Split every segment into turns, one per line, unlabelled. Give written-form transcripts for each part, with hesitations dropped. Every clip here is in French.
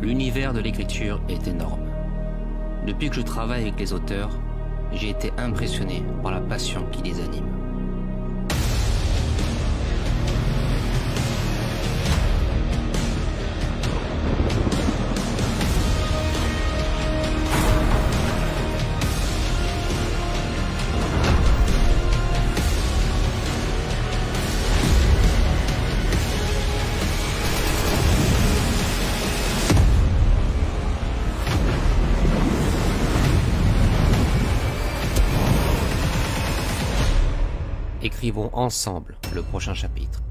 L'univers de l'écriture est énorme. Depuis que je travaille avec les auteurs, j'ai été impressionné par la passion qui les anime. Écrivons ensemble le prochain chapitre.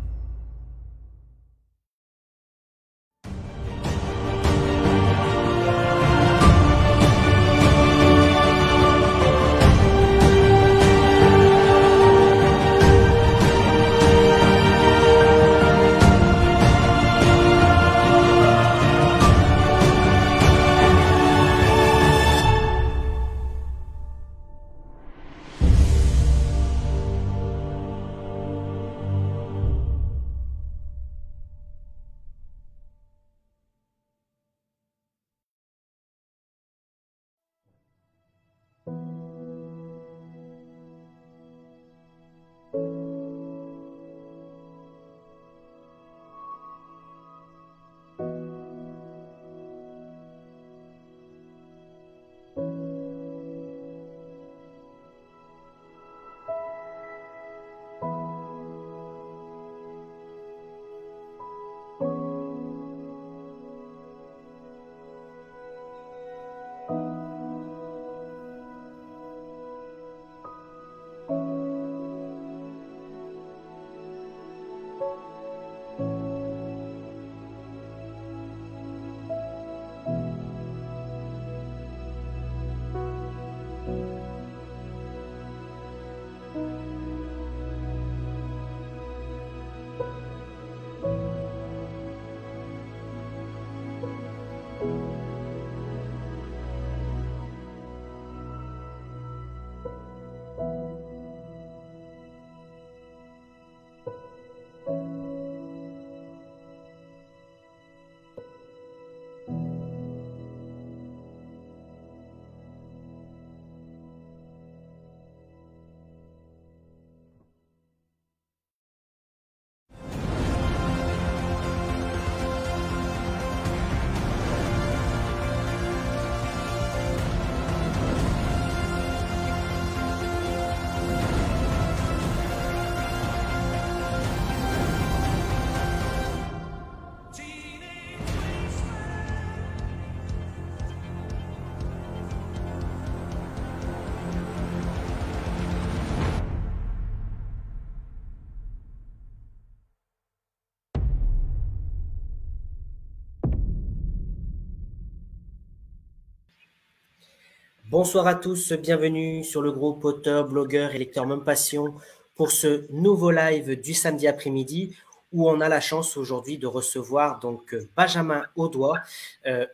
Bonsoir à tous, bienvenue sur le groupe auteurs, blogueurs et lecteurs Même Passion pour ce nouveau live du samedi après-midi où on a la chance aujourd'hui de recevoir donc Benjamin Audoy,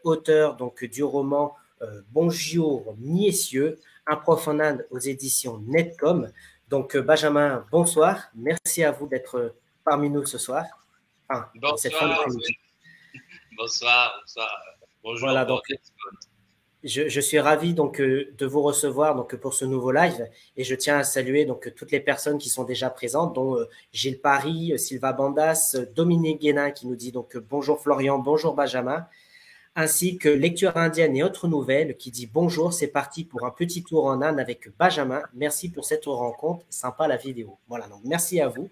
auteur donc du roman Bonjour Messieurs, un prof en Inde aux éditions Netcom. Donc Benjamin, bonsoir, merci à vous d'être parmi nous ce soir.
Bonsoir,
cette fin d'après-midi.
Bonsoir. Bonjour.
Voilà, donc je suis ravi donc de vous recevoir donc pour ce nouveau live et je tiens à saluer donc toutes les personnes qui sont déjà présentes, dont Gilles Paris, Sylvain Bandas, Dominique Guénin qui nous dit donc bonjour Florian, bonjour Benjamin, ainsi que Lecture indienne et autres nouvelles qui dit bonjour, c'est parti pour un petit tour en Inde avec Benjamin. Merci pour cette rencontre, sympa la vidéo. Voilà, donc merci à vous.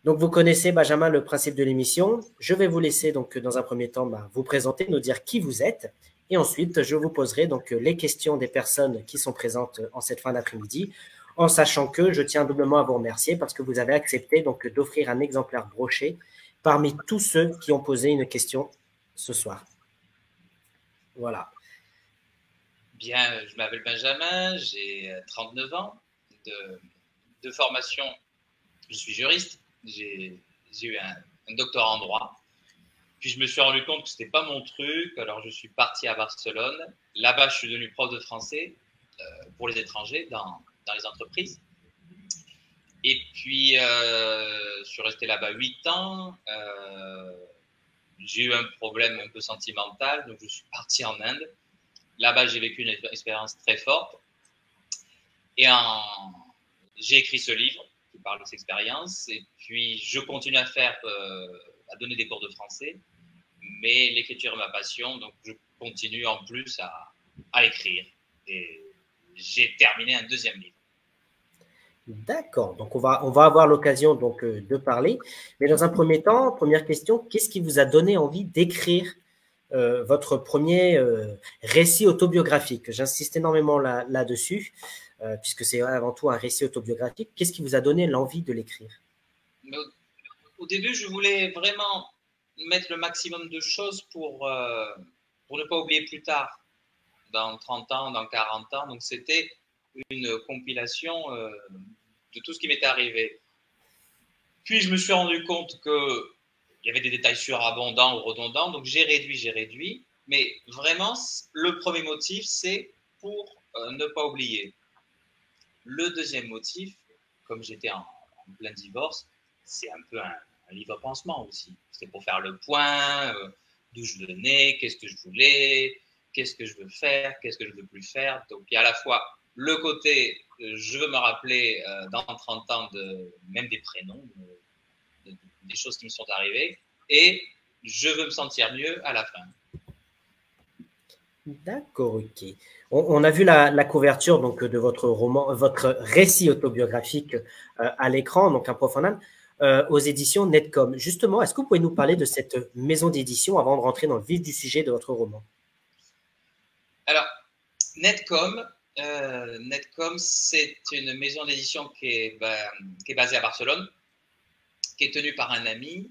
Donc, vous connaissez, Benjamin, le principe de l'émission. Je vais vous laisser, donc, dans un premier temps, vous présenter, nous dire qui vous êtes. Et ensuite, je vous poserai donc les questions des personnes qui sont présentes en cette fin d'après-midi, en sachant que je tiens doublement à vous remercier parce que vous avez accepté donc d'offrir un exemplaire broché parmi tous ceux qui ont posé une question ce soir. Voilà.
Bien, je m'appelle Benjamin, j'ai 39 ans. De formation, je suis juriste. J'ai eu un doctorat en droit. Puis je me suis rendu compte que ce n'était pas mon truc. Alors je suis parti à Barcelone. Là-bas, je suis devenu prof de français pour les étrangers dans les entreprises. Et puis, je suis resté là-bas 8 ans. j'ai eu un problème un peu sentimental, donc je suis parti en Inde. Là-bas, j'ai vécu une expérience très forte. Et j'ai écrit ce livre qui parle de cette expérience. Et puis, je continue à donner des cours de français. Mais l'écriture est ma passion, donc je continue en plus à écrire. Et j'ai terminé un deuxième livre.
D'accord, donc on va avoir l'occasion donc de parler. Mais dans un premier temps, première question, qu'est-ce qui vous a donné envie d'écrire votre premier récit autobiographique? J'insiste énormément là-dessus, puisque c'est avant tout un récit autobiographique. Qu'est-ce qui vous a donné l'envie de l'écrire?
Au début, je voulais vraiment mettre le maximum de choses pour ne pas oublier plus tard, dans 30 ans, dans 40 ans. Donc, c'était une compilation de tout ce qui m'était arrivé. Puis, je me suis rendu compte qu'il y avait des détails surabondants ou redondants, donc j'ai réduit. Mais vraiment, le premier motif, c'est pour ne pas oublier. Le deuxième motif, comme j'étais en plein divorce, c'est un peu un livre pansement aussi. C'est pour faire le point, d'où je venais, qu'est-ce que je voulais, qu'est-ce que je veux faire, qu'est-ce que je ne veux plus faire. Donc, il y a à la fois le côté, je veux me rappeler dans 30 ans même des prénoms, des choses qui me sont arrivées, et je veux me sentir mieux à la fin.
D'accord, ok. On a vu la couverture donc de votre roman, votre récit autobiographique à l'écran, donc Un prof en Inde, aux éditions Netcom. Justement, est-ce que vous pouvez nous parler de cette maison d'édition avant de rentrer dans le vif du sujet de votre roman?
Alors, Netcom, c'est une maison d'édition qui est basée à Barcelone, qui est tenue par un ami.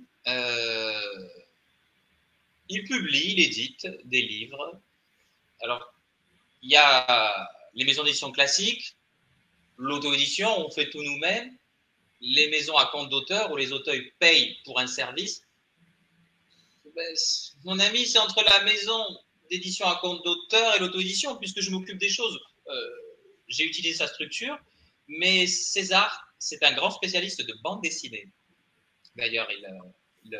Il publie, il édite des livres. Alors, il y a les maisons d'édition classiques, l'auto-édition, on fait tout nous-mêmes, les maisons à compte d'auteur où les auteurs payent pour un service. Mon ami, c'est entre la maison d'édition à compte d'auteur et l'auto-édition, puisque je m'occupe des choses. J'ai utilisé sa structure, mais César, c'est un grand spécialiste de bande dessinée. D'ailleurs, il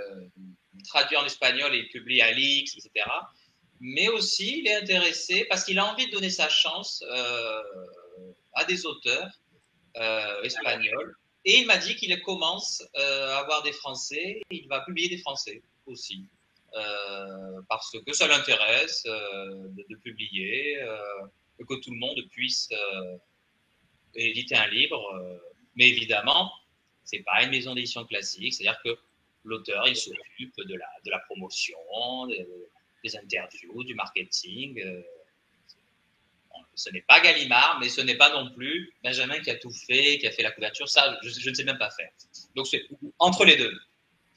traduit en espagnol et il publie à Lix, etc. Mais aussi, il est intéressé parce qu'il a envie de donner sa chance à des auteurs espagnols. Et il m'a dit qu'il commence à avoir des Français. Et il va publier des Français aussi. Parce que ça l'intéresse de publier, que tout le monde puisse éditer un livre. Mais évidemment, ce n'est pas une maison d'édition classique. C'est-à-dire que l'auteur, il s'occupe de la promotion, des interviews, du marketing. Ce n'est pas Gallimard, mais ce n'est pas non plus Benjamin qui a tout fait, qui a fait la couverture. Ça, je ne sais même pas faire. Donc, c'est entre les deux.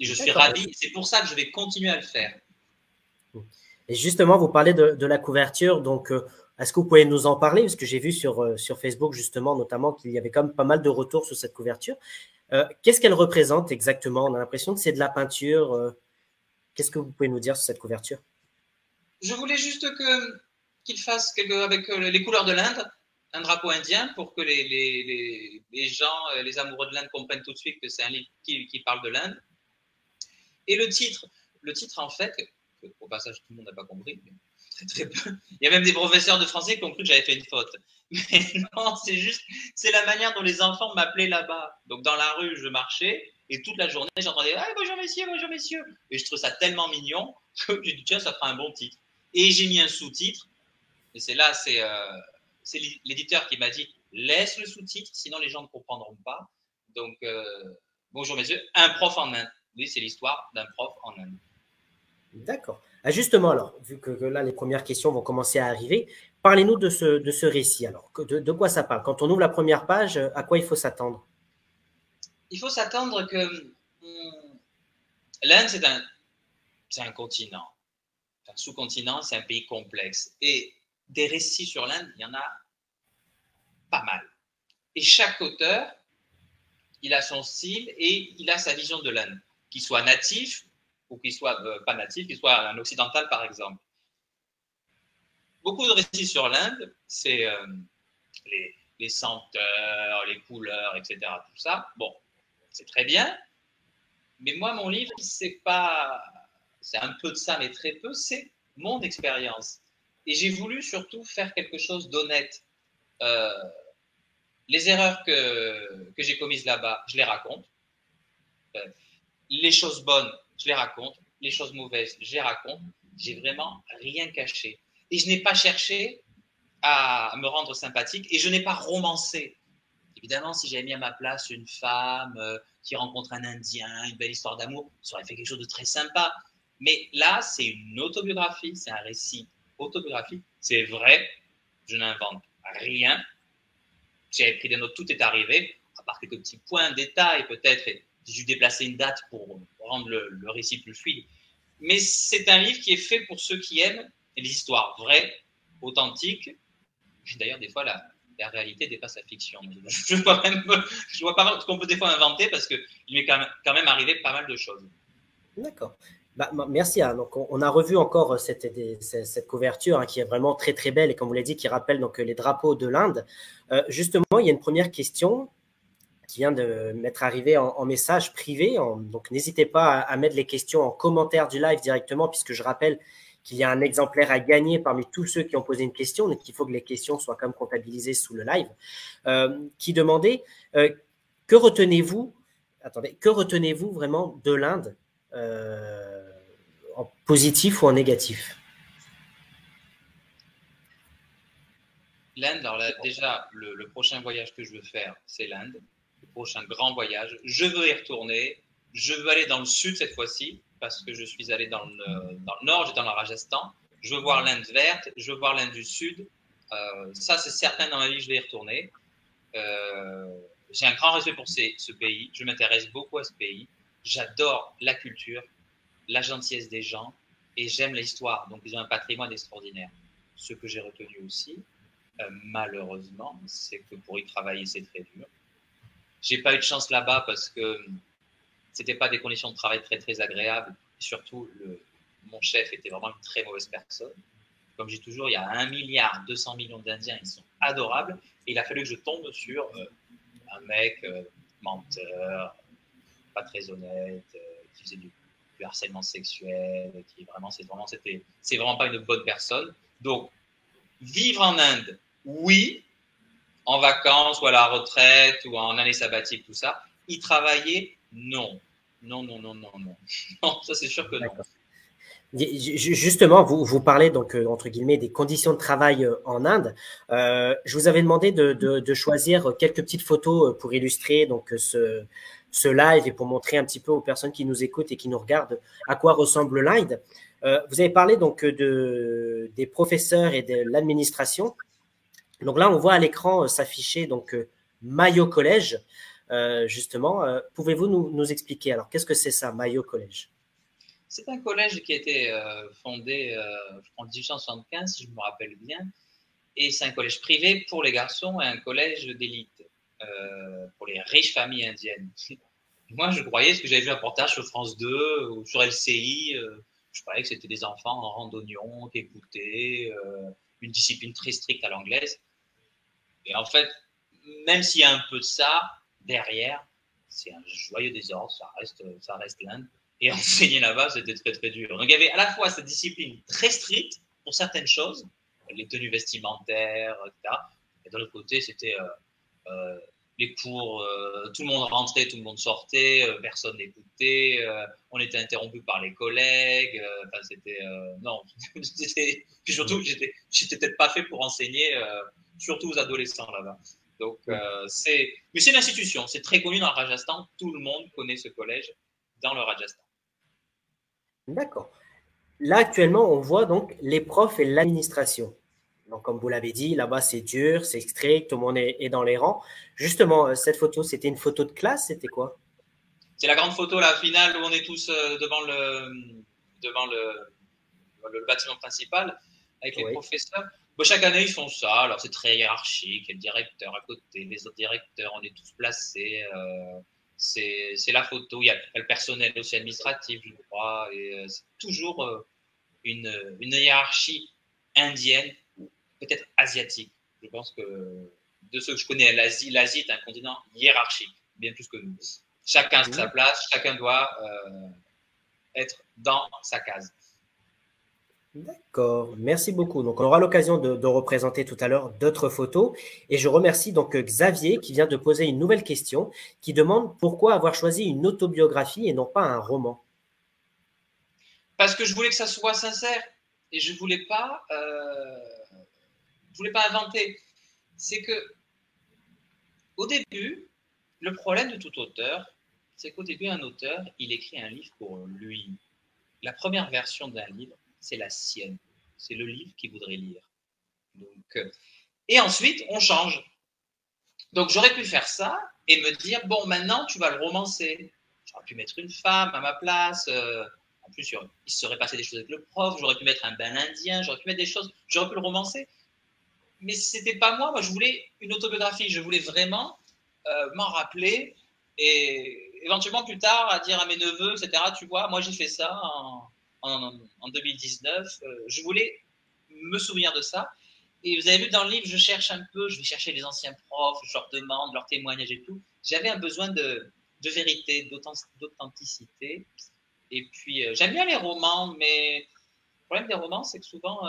Et je suis ravi. C'est pour ça que je vais continuer à le faire.
Et justement, vous parlez de la couverture. Donc, est-ce que vous pouvez nous en parler? Parce que j'ai vu sur Facebook, justement, notamment, qu'il y avait quand même pas mal de retours sur cette couverture. Qu'est-ce qu'elle représente exactement? On a l'impression que c'est de la peinture. Qu'est-ce que vous pouvez nous dire sur cette couverture?
Je voulais juste qu'il fasse avec les couleurs de l'Inde, un drapeau indien, pour que les gens, les amoureux de l'Inde comprennent tout de suite que c'est un livre qui parle de l'Inde. Et le titre en fait, au passage tout le monde n'a pas compris, mais très peu. Il y a même des professeurs de français qui ont cru que j'avais fait une faute. Mais non, c'est la manière dont les enfants m'appelaient là-bas. Donc dans la rue, je marchais et toute la journée, j'entendais « Ah, bonjour messieurs, bonjour messieurs ». Et je trouve ça tellement mignon que j'ai dit « Tiens, ça fera un bon titre ». Et j'ai mis un sous-titre. Et c'est l'éditeur qui m'a dit « Laisse le sous-titre, sinon les gens ne comprendront pas ». Donc, bonjour messieurs, un prof en Inde. Oui, c'est l'histoire d'un prof en Inde.
D'accord. Ah, justement, alors, vu que là, les premières questions vont commencer à arriver, parlez-nous de ce récit. Alors, de quoi ça parle? Quand on ouvre la première page, à quoi il faut s'attendre?
Il faut s'attendre que l'Inde, c'est un continent. Un sous-continent, c'est un pays complexe. Et des récits sur l'Inde, il y en a pas mal. Et chaque auteur, il a son style et il a sa vision de l'Inde, qu'il soit natif ou qu'il soit pas natif, qu'il soit un occidental par exemple. Beaucoup de récits sur l'Inde, c'est les senteurs, les couleurs, etc. Tout ça, bon, c'est très bien. Mais moi, mon livre, c'est pas c'est un peu de ça, mais très peu, c'est mon expérience. Et j'ai voulu surtout faire quelque chose d'honnête. Les erreurs que j'ai commises là-bas, je les raconte. Les choses bonnes, je les raconte. Les choses mauvaises, je les raconte. J'ai vraiment rien caché. Et je n'ai pas cherché à me rendre sympathique et je n'ai pas romancé. Évidemment, si j'avais mis à ma place une femme qui rencontre un Indien, une belle histoire d'amour, ça aurait fait quelque chose de très sympa. Mais là, c'est une autobiographie, c'est un récit autobiographique. C'est vrai, je n'invente rien. J'avais pris des notes, tout est arrivé, à part quelques petits points, détails peut-être. J'ai dû déplacer une date pour rendre le récit plus fluide. Mais c'est un livre qui est fait pour ceux qui aiment les histoires vraies, authentiques. D'ailleurs, des fois, la réalité dépasse la fiction. Je vois pas mal ce qu'on peut des fois inventer parce qu'il m'est quand même arrivé pas mal de choses.
D'accord. Bah, merci. Hein. Donc, on a revu encore cette couverture hein, qui est vraiment très très belle et comme vous l'avez dit, qui rappelle donc les drapeaux de l'Inde. Justement, il y a une première question qui vient de m'être arrivée en message privé. Donc, n'hésitez pas à mettre les questions en commentaire du live directement, puisque je rappelle qu'il y a un exemplaire à gagner parmi tous ceux qui ont posé une question, donc il faut que les questions soient quand même comptabilisées sous le live, qui demandait que retenez-vous vraiment de l'Inde en positif ou en négatif?
L'Inde, alors là, déjà, le prochain voyage que je veux faire, c'est l'Inde. Le prochain grand voyage. Je veux y retourner. Je veux aller dans le sud cette fois-ci, parce que je suis allé dans le nord, j'étais dans le Rajasthan. Je veux voir l'Inde verte, je veux voir l'Inde du sud. Ça, c'est certain dans ma vie, je vais y retourner. J'ai un grand respect pour ce pays. Je m'intéresse beaucoup à ce pays. J'adore la culture, la gentillesse des gens et j'aime l'histoire. Donc, ils ont un patrimoine extraordinaire. Ce que j'ai retenu aussi, malheureusement, c'est que pour y travailler, c'est très dur. J'ai pas eu de chance là-bas parce que c'était pas des conditions de travail très, très agréables. Et surtout, mon chef était vraiment une très mauvaise personne. Comme je dis toujours, il y a 1,2 milliard d'Indiens, ils sont adorables. Et il a fallu que je tombe sur un mec menteur, pas très honnête, qui faisait du harcèlement sexuel, qui vraiment, c'est vraiment pas une bonne personne. Donc, vivre en Inde, oui, en vacances ou à la retraite ou en année sabbatique, tout ça. Y travailler, non. Non. Non, ça c'est sûr que non.
Justement, vous parlez donc entre guillemets des conditions de travail en Inde. Je vous avais demandé de choisir quelques petites photos pour illustrer donc ce live et pour montrer un petit peu aux personnes qui nous écoutent et qui nous regardent à quoi ressemble l'Inde. Vous avez parlé donc des professeurs et de l'administration. Donc là, on voit à l'écran s'afficher donc Mayo College. Justement, pouvez-vous nous expliquer alors qu'est-ce que c'est ça, Mayo College?
C'est un collège qui a été fondé en 1875, si je me rappelle bien, et c'est un collège privé pour les garçons et un collège d'élite pour les riches familles indiennes. Moi, je croyais, parce que j'avais vu un reportage sur France 2 ou sur LCI, je croyais que c'était des enfants en randonnion qui écoutaient une discipline très stricte à l'anglaise. Et en fait, même s'il y a un peu de ça, derrière, c'est un joyeux désordre, ça reste l'Inde. Et enseigner là-bas, c'était très, très dur. Donc, il y avait à la fois cette discipline très stricte pour certaines choses, les tenues vestimentaires, etc. Et de l'autre côté, c'était les cours, tout le monde rentrait, tout le monde sortait, personne n'écoutait, on était interrompu par les collègues. C'était. Non. Puis surtout, j'étais peut-être pas fait pour enseigner, surtout aux adolescents là-bas. Donc, mais c'est une institution, c'est très connu dans le Rajasthan, tout le monde connaît ce collège dans le Rajasthan.
D'accord. Là, actuellement, on voit donc les profs et l'administration. Donc, comme vous l'avez dit, là-bas, c'est dur, c'est strict, tout le monde est dans les rangs. Justement, cette photo, c'était une photo de classe, c'était quoi?
C'est la grande photo, la finale, où on est tous devant le bâtiment principal avec les professeurs. Bon, chaque année, ils font ça. Alors, c'est très hiérarchique. Il y a le directeur à côté, les autres directeurs, on est tous placés. C'est la photo. Il y a le personnel aussi administratif, je crois. Et c'est toujours une hiérarchie indienne, peut-être asiatique. Je pense que de ceux que je connais, l'Asie est un continent hiérarchique, bien plus que nous. Chacun a sa place, chacun doit être dans sa case.
D'accord, merci beaucoup. Donc, on aura l'occasion de représenter tout à l'heure d'autres photos. Et je remercie donc Xavier qui vient de poser une nouvelle question qui demande pourquoi avoir choisi une autobiographie et non pas un roman.
Parce que je voulais que ça soit sincère et je voulais pas inventer. C'est que au début, le problème de tout auteur, c'est qu'au début, un auteur, il écrit un livre pour lui. La première version d'un livre, c'est la sienne. C'est le livre qu'il voudrait lire. Donc, et ensuite, on change. Donc, j'aurais pu faire ça et me dire, bon, maintenant, tu vas le romancer. J'aurais pu mettre une femme à ma place. En plus, il se serait passé des choses avec le prof. J'aurais pu mettre un bain indien. J'aurais pu mettre des choses. J'aurais pu le romancer. Mais ce n'était pas moi. Moi, je voulais une autobiographie. Je voulais vraiment m'en rappeler et éventuellement plus tard à dire à mes neveux, etc. Tu vois, moi, j'ai fait ça en 2019. Je voulais me souvenir de ça. Et vous avez vu dans le livre, je cherche un peu, je vais chercher les anciens profs, je leur demande leurs témoignages et tout. J'avais un besoin de vérité, d'authenticité. Et puis, j'aime bien les romans, mais le problème des romans, c'est que souvent,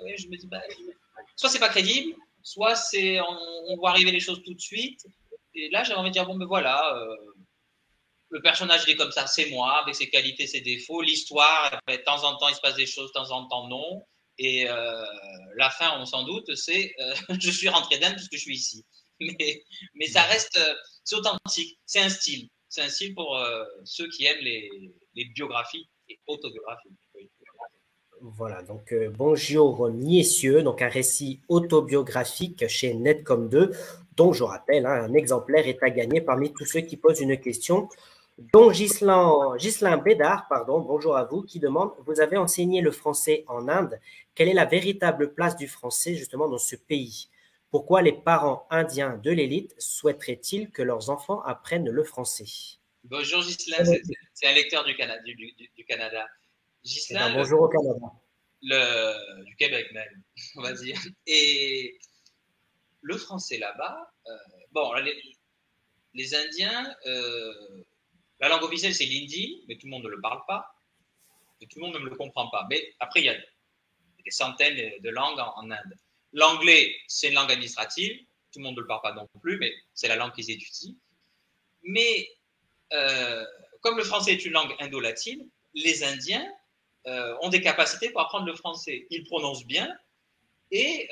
ouais, je me dis, soit c'est pas crédible, soit c'est on voit arriver les choses tout de suite. Et là, j'avais envie de dire, bon, ben voilà, le personnage, il est comme ça, c'est moi, avec ses qualités, ses défauts. L'histoire, de temps en temps, il se passe des choses, de temps en temps, non. Et la fin, on s'en doute, c'est je suis rentré d'Inde puisque je suis ici. Mais ça reste, c'est authentique, c'est un style. C'est un style pour ceux qui aiment les biographies et autobiographies.
Voilà, donc bonjour messieurs, donc un récit autobiographique chez Netcom 2, dont je rappelle, hein, un exemplaire est à gagner parmi tous ceux qui posent une question, dont Ghislain Bédard, pardon, bonjour à vous, qui demande, vous avez enseigné le français en Inde, quelle est la véritable place du français justement dans ce pays? Pourquoi les parents indiens de l'élite souhaiteraient-ils que leurs enfants apprennent le français?
Bonjour Ghislain, c'est un lecteur du Canada. Ghislain,
bonjour au Canada.
Du Québec même, on va dire. Et le français là-bas, bon, les Indiens, la langue officielle c'est l'hindi, mais tout le monde ne le parle pas, et tout le monde ne le comprend pas. Mais après, il y a des centaines de langues en Inde. L'anglais, c'est une langue administrative, tout le monde ne le parle pas non plus, mais c'est la langue qu'ils étudient. Mais comme le français est une langue indo-latine, les Indiens ont des capacités pour apprendre le français. Ils prononcent bien et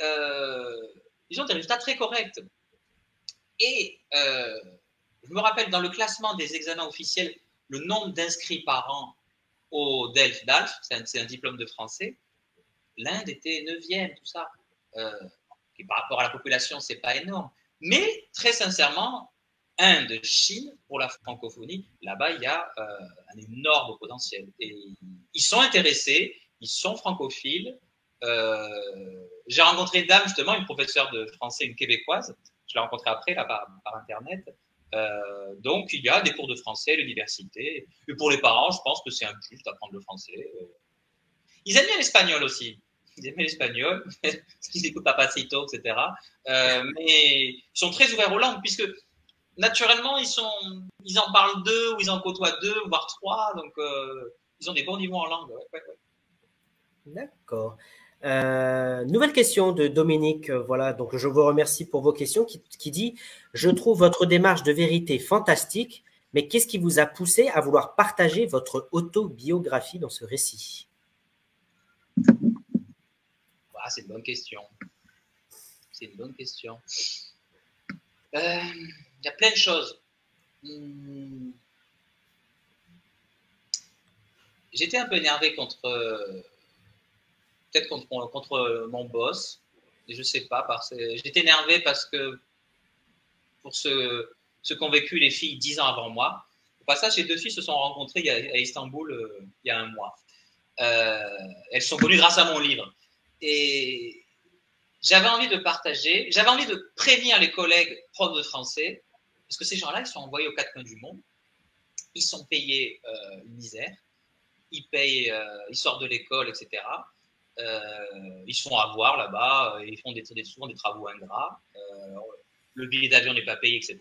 ils ont des résultats très corrects. Et je me rappelle, dans le classement des examens officiels, le nombre d'inscrits par an au DELF, c'est un diplôme de français, l'Inde était 9e, tout ça. Et par rapport à la population, ce n'est pas énorme. Mais très sincèrement, Inde, Chine, pour la francophonie, là-bas, il y a un énorme potentiel. Et ils sont intéressés, ils sont francophiles. J'ai rencontré une dame, justement, une professeure de français, une québécoise. Je l'ai rencontrée après, là, par Internet. Donc, il y a des cours de français à l'université. Et pour les parents, je pense que c'est un plus d'apprendre le français. Ils aiment bien l'espagnol aussi. Ils aiment l'espagnol, parce qu'ils écoutent Papacito, etc. Mais ils sont très ouverts aux langues, puisque naturellement, ils en parlent 2 ou ils en côtoient 2, voire 3. Donc, ils ont des bons niveaux en langue. Ouais.
D'accord. Nouvelle question de Dominique. Voilà, donc je vous remercie pour vos questions qui dit « Je trouve votre démarche de vérité fantastique, mais qu'est-ce qui vous a poussé à vouloir partager votre autobiographie dans ce récit ?»
C'est une bonne question. C'est une bonne question. Il y a plein de choses. J'étais un peu énervé peut-être contre mon boss. Et je sais pas, j'étais énervé parce que pour ce qu'ont vécu les filles 10 ans avant moi. Au passage, ces 2 filles se sont rencontrées à Istanbul il y a un mois. Elles sont connues grâce à mon livre. Et j'avais envie de partager, j'avais envie de prévenir les collègues profs de français, parce que ces gens-là, ils sont envoyés aux 4 coins du monde, ils sont payés une misère, ils sortent de l'école, etc. Ils se font avoir là-bas, ils font souvent des travaux ingrats, le billet d'avion n'est pas payé, etc.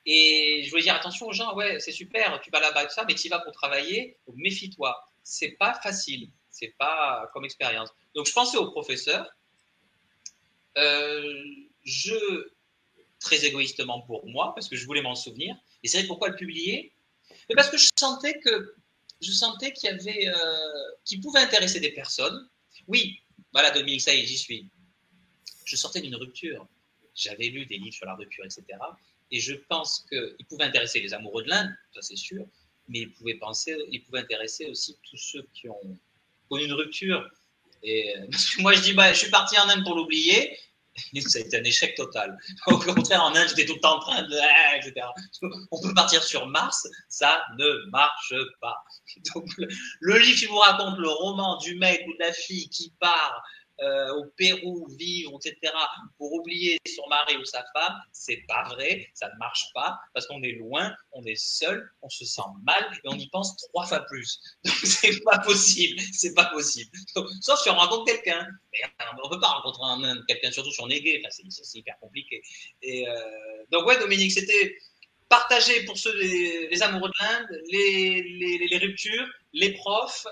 Et je voulais dire attention aux gens, ouais, c'est super, tu vas là-bas et tout ça, mais tu y vas pour travailler, donc méfie-toi. C'est pas facile, c'est pas comme expérience. Donc je pensais au professeur, je très égoïstement pour moi, parce que je voulais m'en souvenir. Et c'est vrai, pourquoi le publier? Mais parce que je sentais qu'il y avait, qui pouvait intéresser des personnes. Oui, voilà, Dominique, ça y est, j'y suis. Je sortais d'une rupture. J'avais lu des livres sur la rupture, etc. Et je pense qu'il pouvait intéresser les amoureux de l'Inde, ça c'est sûr, mais il pouvait intéresser aussi tous ceux qui ont connu une rupture. Et parce que moi, je dis, bah, je suis parti en Inde pour l'oublier. Ça a été un échec total. Au contraire, en Inde, j'étais tout le temps en train de. Etc. On peut partir sur Mars, ça ne marche pas. Donc, le livre qui vous raconte le roman du mec ou de la fille qui part au Pérou vivre, etc., pour oublier son mari ou sa femme, c'est pas vrai, ça ne marche pas, parce qu'on est loin, on est seul, on se sent mal et on y pense 3 fois plus. Donc c'est pas possible, c'est pas possible. Donc, sauf si on rencontre quelqu'un. Mais on peut pas rencontrer quelqu'un, surtout si on est gay, enfin, c'est hyper compliqué. Et donc ouais, Dominique, c'était partager pour ceux les amoureux de l'Inde, les ruptures, les profs,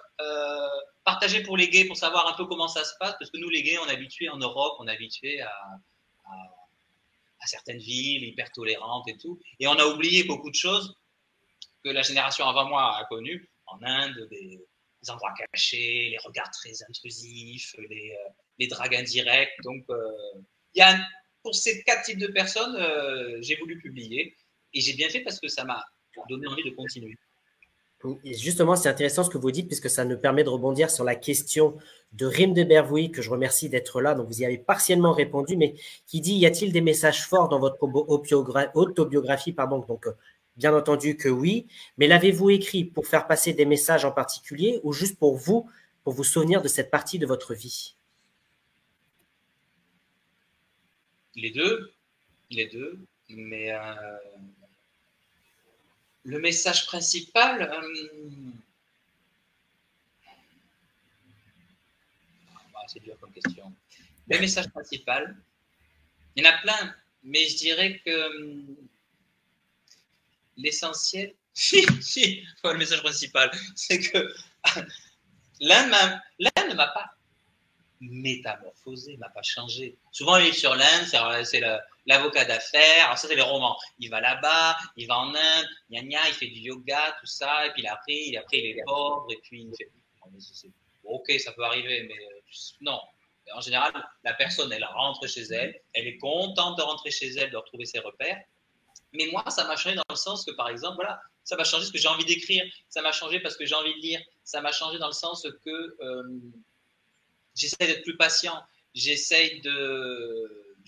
partager pour les gays pour savoir un peu comment ça se passe, parce que nous les gays, on est habitués en Europe, on est habitués à certaines villes hyper tolérantes et tout, et on a oublié beaucoup de choses que la génération avant moi a connues, en Inde, des endroits cachés, les regards très intrusifs, les dragues indirects. Donc, pour ces 4 types de personnes, j'ai voulu publier. Et j'ai bien fait parce que ça m'a donné envie de continuer.
Et justement, c'est intéressant ce que vous dites, puisque ça nous permet de rebondir sur la question de Rim de Bervouy, que je remercie d'être là. Donc, vous y avez partiellement répondu, mais qui dit, y a-t-il des messages forts dans votre autobiographie? Donc, bien entendu que oui. Mais l'avez-vous écrit pour faire passer des messages en particulier ou juste pour vous souvenir de cette partie de votre vie?
Les deux. Mais le message principal, c'est dur comme question. Le message principal, il y en a plein, mais je dirais que l'essentiel, le message principal, c'est que l'Inde ne m'a pas métamorphosé, m'a pas changé. Souvent, les livres sur l'Inde, c'est l'avocat d'affaires. Alors ça, c'est les romans. Il va là-bas, il va en Inde, gna gna, il fait du yoga, tout ça, et puis après, il est pauvre, et puis il fait. Ok, ça peut arriver, mais non. En général, la personne, elle rentre chez elle, elle est contente de rentrer chez elle, de retrouver ses repères. Mais moi, ça m'a changé dans le sens que, par exemple, voilà, ça m'a changé parce que j'ai envie d'écrire, ça m'a changé parce que j'ai envie de lire, ça m'a changé dans le sens que j'essaie d'être plus patient. Je ne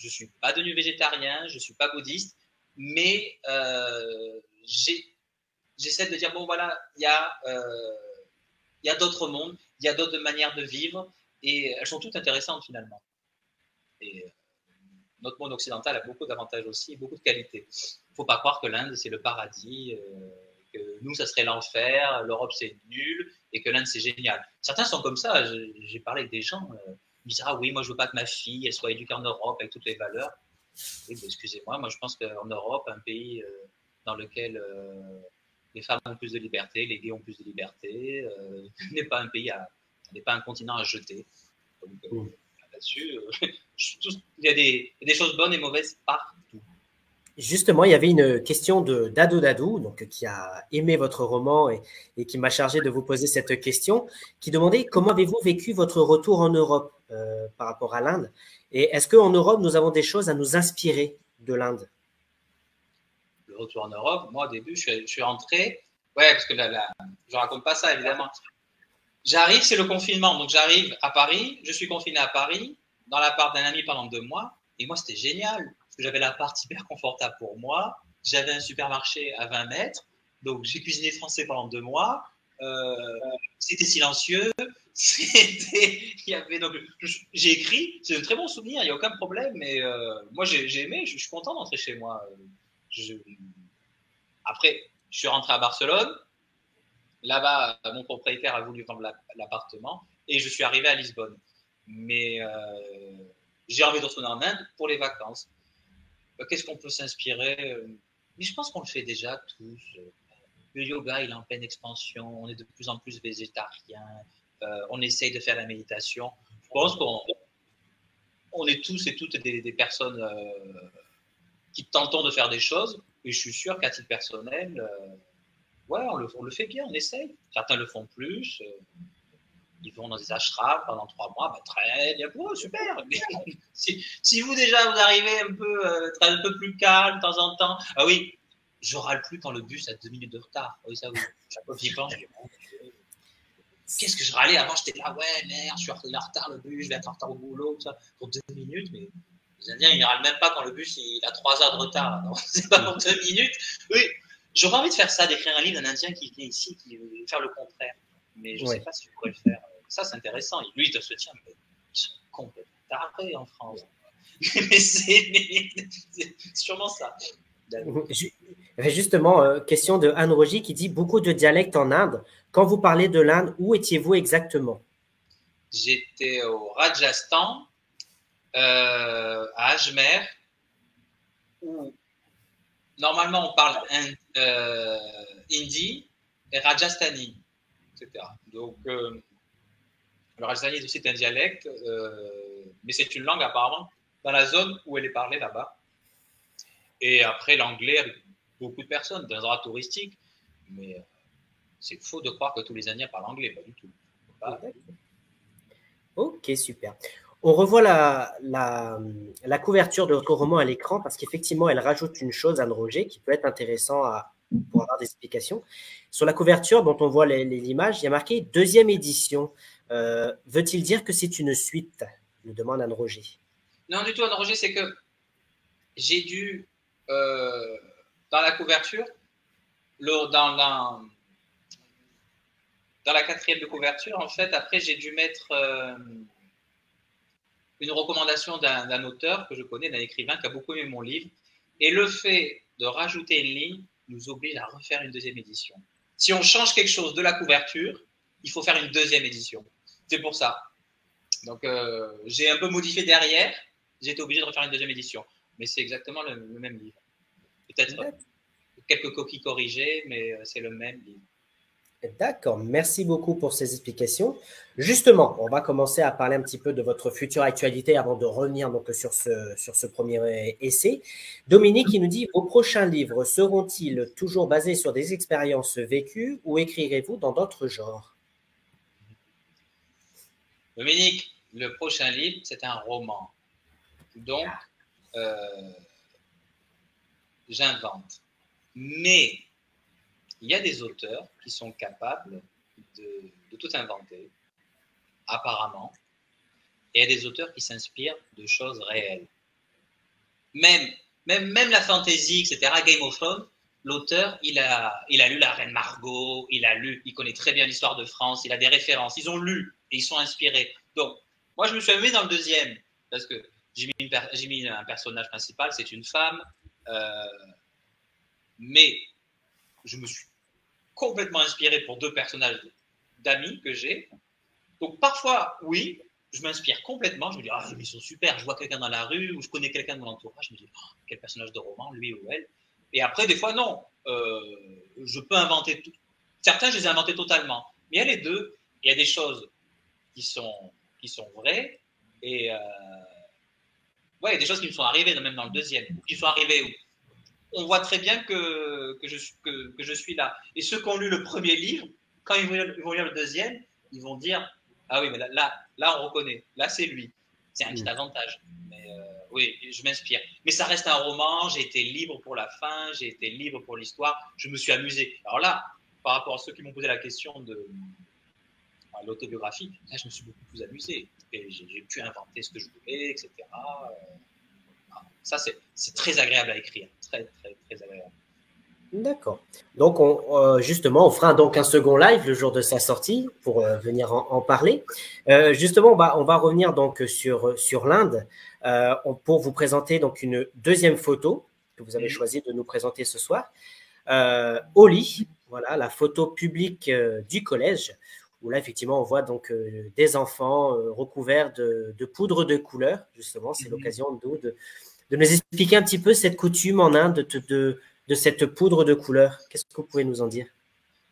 suis pas devenu végétarien, je ne suis pas bouddhiste, mais j'essaie de dire, bon voilà, il y a d'autres mondes, il y a d'autres manières de vivre, et elles sont toutes intéressantes finalement. Et notre monde occidental a beaucoup d'avantages aussi, et beaucoup de qualités. Il ne faut pas croire que l'Inde, c'est le paradis, que nous, ça serait l'enfer, l'Europe, c'est nul, et que l'Inde, c'est génial. Certains sont comme ça. J'ai parlé avec des gens, ils disent, ah oui, moi, je veux pas que ma fille, elle soit éduquée en Europe avec toutes les valeurs. Oui, mais excusez-moi, moi, je pense qu'en Europe, un pays dans lequel les femmes ont plus de liberté, les gays ont plus de liberté, n'est pas un pays n'est pas un continent à jeter. Donc, là-dessus, il y a des choses bonnes et mauvaises partout.
Justement, il y avait une question de Dado Dadou, donc, qui a aimé votre roman et qui m'a chargé de vous poser cette question, qui demandait comment avez-vous vécu votre retour en Europe par rapport à l'Inde, et est-ce qu'en Europe, nous avons des choses à nous inspirer de l'Inde?
Le retour en Europe, moi au début, je suis rentré, ouais, parce que je raconte pas ça évidemment. J'arrive, c'est le confinement, donc j'arrive à Paris, je suis confiné à Paris, dans l'appart d'un ami pendant 2 mois, et moi c'était génial. J'avais l'appart hyper confortable pour moi. J'avais un supermarché à 20 mètres. Donc, j'ai cuisiné français pendant 2 mois. C'était silencieux. J'ai écrit. C'est un très bon souvenir. Il n'y a aucun problème. Mais moi, j'ai aimé. Je suis content d'entrer chez moi. Après, je suis rentré à Barcelone. Là-bas, mon propriétaire a voulu vendre l'appartement. Et je suis arrivé à Lisbonne. Mais j'ai envie de retourner en Inde pour les vacances. Qu'est-ce qu'on peut s'inspirer? Mais je pense qu'on le fait déjà tous. Le yoga, il est en pleine expansion. On est de plus en plus végétarien. On essaye de faire la méditation. Je pense qu'on est tous et toutes des personnes qui tentons de faire des choses. Et je suis sûr qu'à titre personnel, ouais, on le fait bien, on essaye. Certains le font plus. Ils vont dans des ashrams pendant 3 mois, bah, très bien pour eux, super. Mais si vous déjà vous arrivez un peu plus calme de temps en temps, ah oui, je râle plus quand le bus a 2 minutes de retard. Oui, ça oui. Chaque fois que j'y pense, je dis, qu'est-ce que je râlais avant, j'étais là, ouais, merde, je suis en retard, le bus, je vais être en retard au boulot, tout ça, pour 2 minutes, mais les Indiens, ils ne râlent même pas quand le bus il a 3 heures de retard. Non, c'est pas pour 2 minutes. Oui, j'aurais envie de faire ça, d'écrire un livre d'un Indien qui vient ici, qui veut faire le contraire. Mais je ne sais pas si je pourrais le faire. Ça, c'est intéressant. Lui, il te se tient, mais ils sont complètement tarés en France. Mais c'est sûrement ça.
Justement, question de Anne Rogy qui dit « Beaucoup de dialectes en Inde. Quand vous parlez de l'Inde, où étiez-vous exactement ?»
J'étais au Rajasthan, à Ajmer, où normalement on parle hindi et rajasthani, etc. Donc, le rajasthani c'est un dialecte, mais c'est une langue apparemment dans la zone où elle est parlée là-bas. Et après l'anglais avec beaucoup de personnes, dans un endroit touristique, mais c'est faux de croire que tous les Indiens parlent anglais, pas du tout.
Ok, super. On revoit la couverture de votre roman à l'écran parce qu'effectivement, elle rajoute une chose, Anne Roger, qui peut être intéressant pour avoir des explications. Sur la couverture dont on voit l'image, il y a marqué « Deuxième édition ». Veut-il dire que c'est une suite? Me demande Anne Roger.
Non, du tout, Anne Roger, c'est que j'ai dû, dans la couverture, dans la 4e de couverture, en fait, après, j'ai dû mettre une recommandation d'un auteur que je connais, d'un écrivain qui a beaucoup aimé mon livre. Et le fait de rajouter une ligne nous oblige à refaire une 2e édition. Si on change quelque chose de la couverture, il faut faire une 2e édition. C'est pour ça. Donc, j'ai un peu modifié derrière. J'ai été obligé de refaire une 2e édition. Mais c'est exactement le même livre. Peut-être quelques copies corrigées, mais c'est le même livre.
D'accord, merci beaucoup pour ces explications. Justement, on va commencer à parler un petit peu de votre future actualité avant de revenir donc sur ce premier essai. Dominique, qui nous dit « Vos prochains livres seront-ils toujours basés sur des expériences vécues ou écrirez-vous dans d'autres genres ?»
Dominique, le prochain livre, c'est un roman. Donc, j'invente. Mais il y a des auteurs qui sont capables de tout inventer, apparemment. Et il y a des auteurs qui s'inspirent de choses réelles. Même la fantasy, etc., Game of Thrones, l'auteur, il a lu La Reine Margot, il connaît très bien l'histoire de France, il a des références, ils ont lu et ils sont inspirés. Donc, moi, je me suis amusé dans le 2e, parce que j'ai mis un personnage principal, c'est une femme, mais je me suis complètement inspiré pour 2 personnages d'amis que j'ai. Donc, parfois, oui, je m'inspire complètement. Je me dis, ah, ils sont super. Je vois quelqu'un dans la rue ou je connais quelqu'un de mon entourage. Je me dis, oh, quel personnage de roman, lui ou elle. Et après, des fois, non. Je peux inventer tout. Certains, je les ai inventés totalement. Mais il y a les deux. Il y a des choses qui sont vraies. Et ouais, il y a des choses qui me sont arrivées, même dans le 2e, qui sont arrivées où on voit très bien que je suis là. Et ceux qui ont lu le premier livre, quand ils vont lire le 2e, ils vont dire « Ah oui, mais là on reconnaît. Là, c'est lui. » C'est un petit avantage. Mais oui, je m'inspire. Mais ça reste un roman. J'ai été libre pour la fin. J'ai été libre pour l'histoire. Je me suis amusé. Alors là, par rapport à ceux qui m'ont posé la question de l'autobiographie, là, je me suis beaucoup plus amusé. Et j'ai pu inventer ce que je voulais, etc. Ça, c'est très agréable à écrire. Très, très, très agréable.
D'accord. Donc, justement, on fera donc un second live le jour de sa sortie pour venir en parler. Justement, on va revenir donc sur l'Inde pour vous présenter donc une 2e photo que vous avez choisi de nous présenter ce soir. Oli, voilà, la photo publique du collège, où là, effectivement, on voit donc des enfants recouverts de poudre de couleur. Justement, c'est l'occasion de nous expliquer un petit peu cette coutume en Inde de de cette poudre de couleur? Qu'est-ce que vous pouvez nous en dire?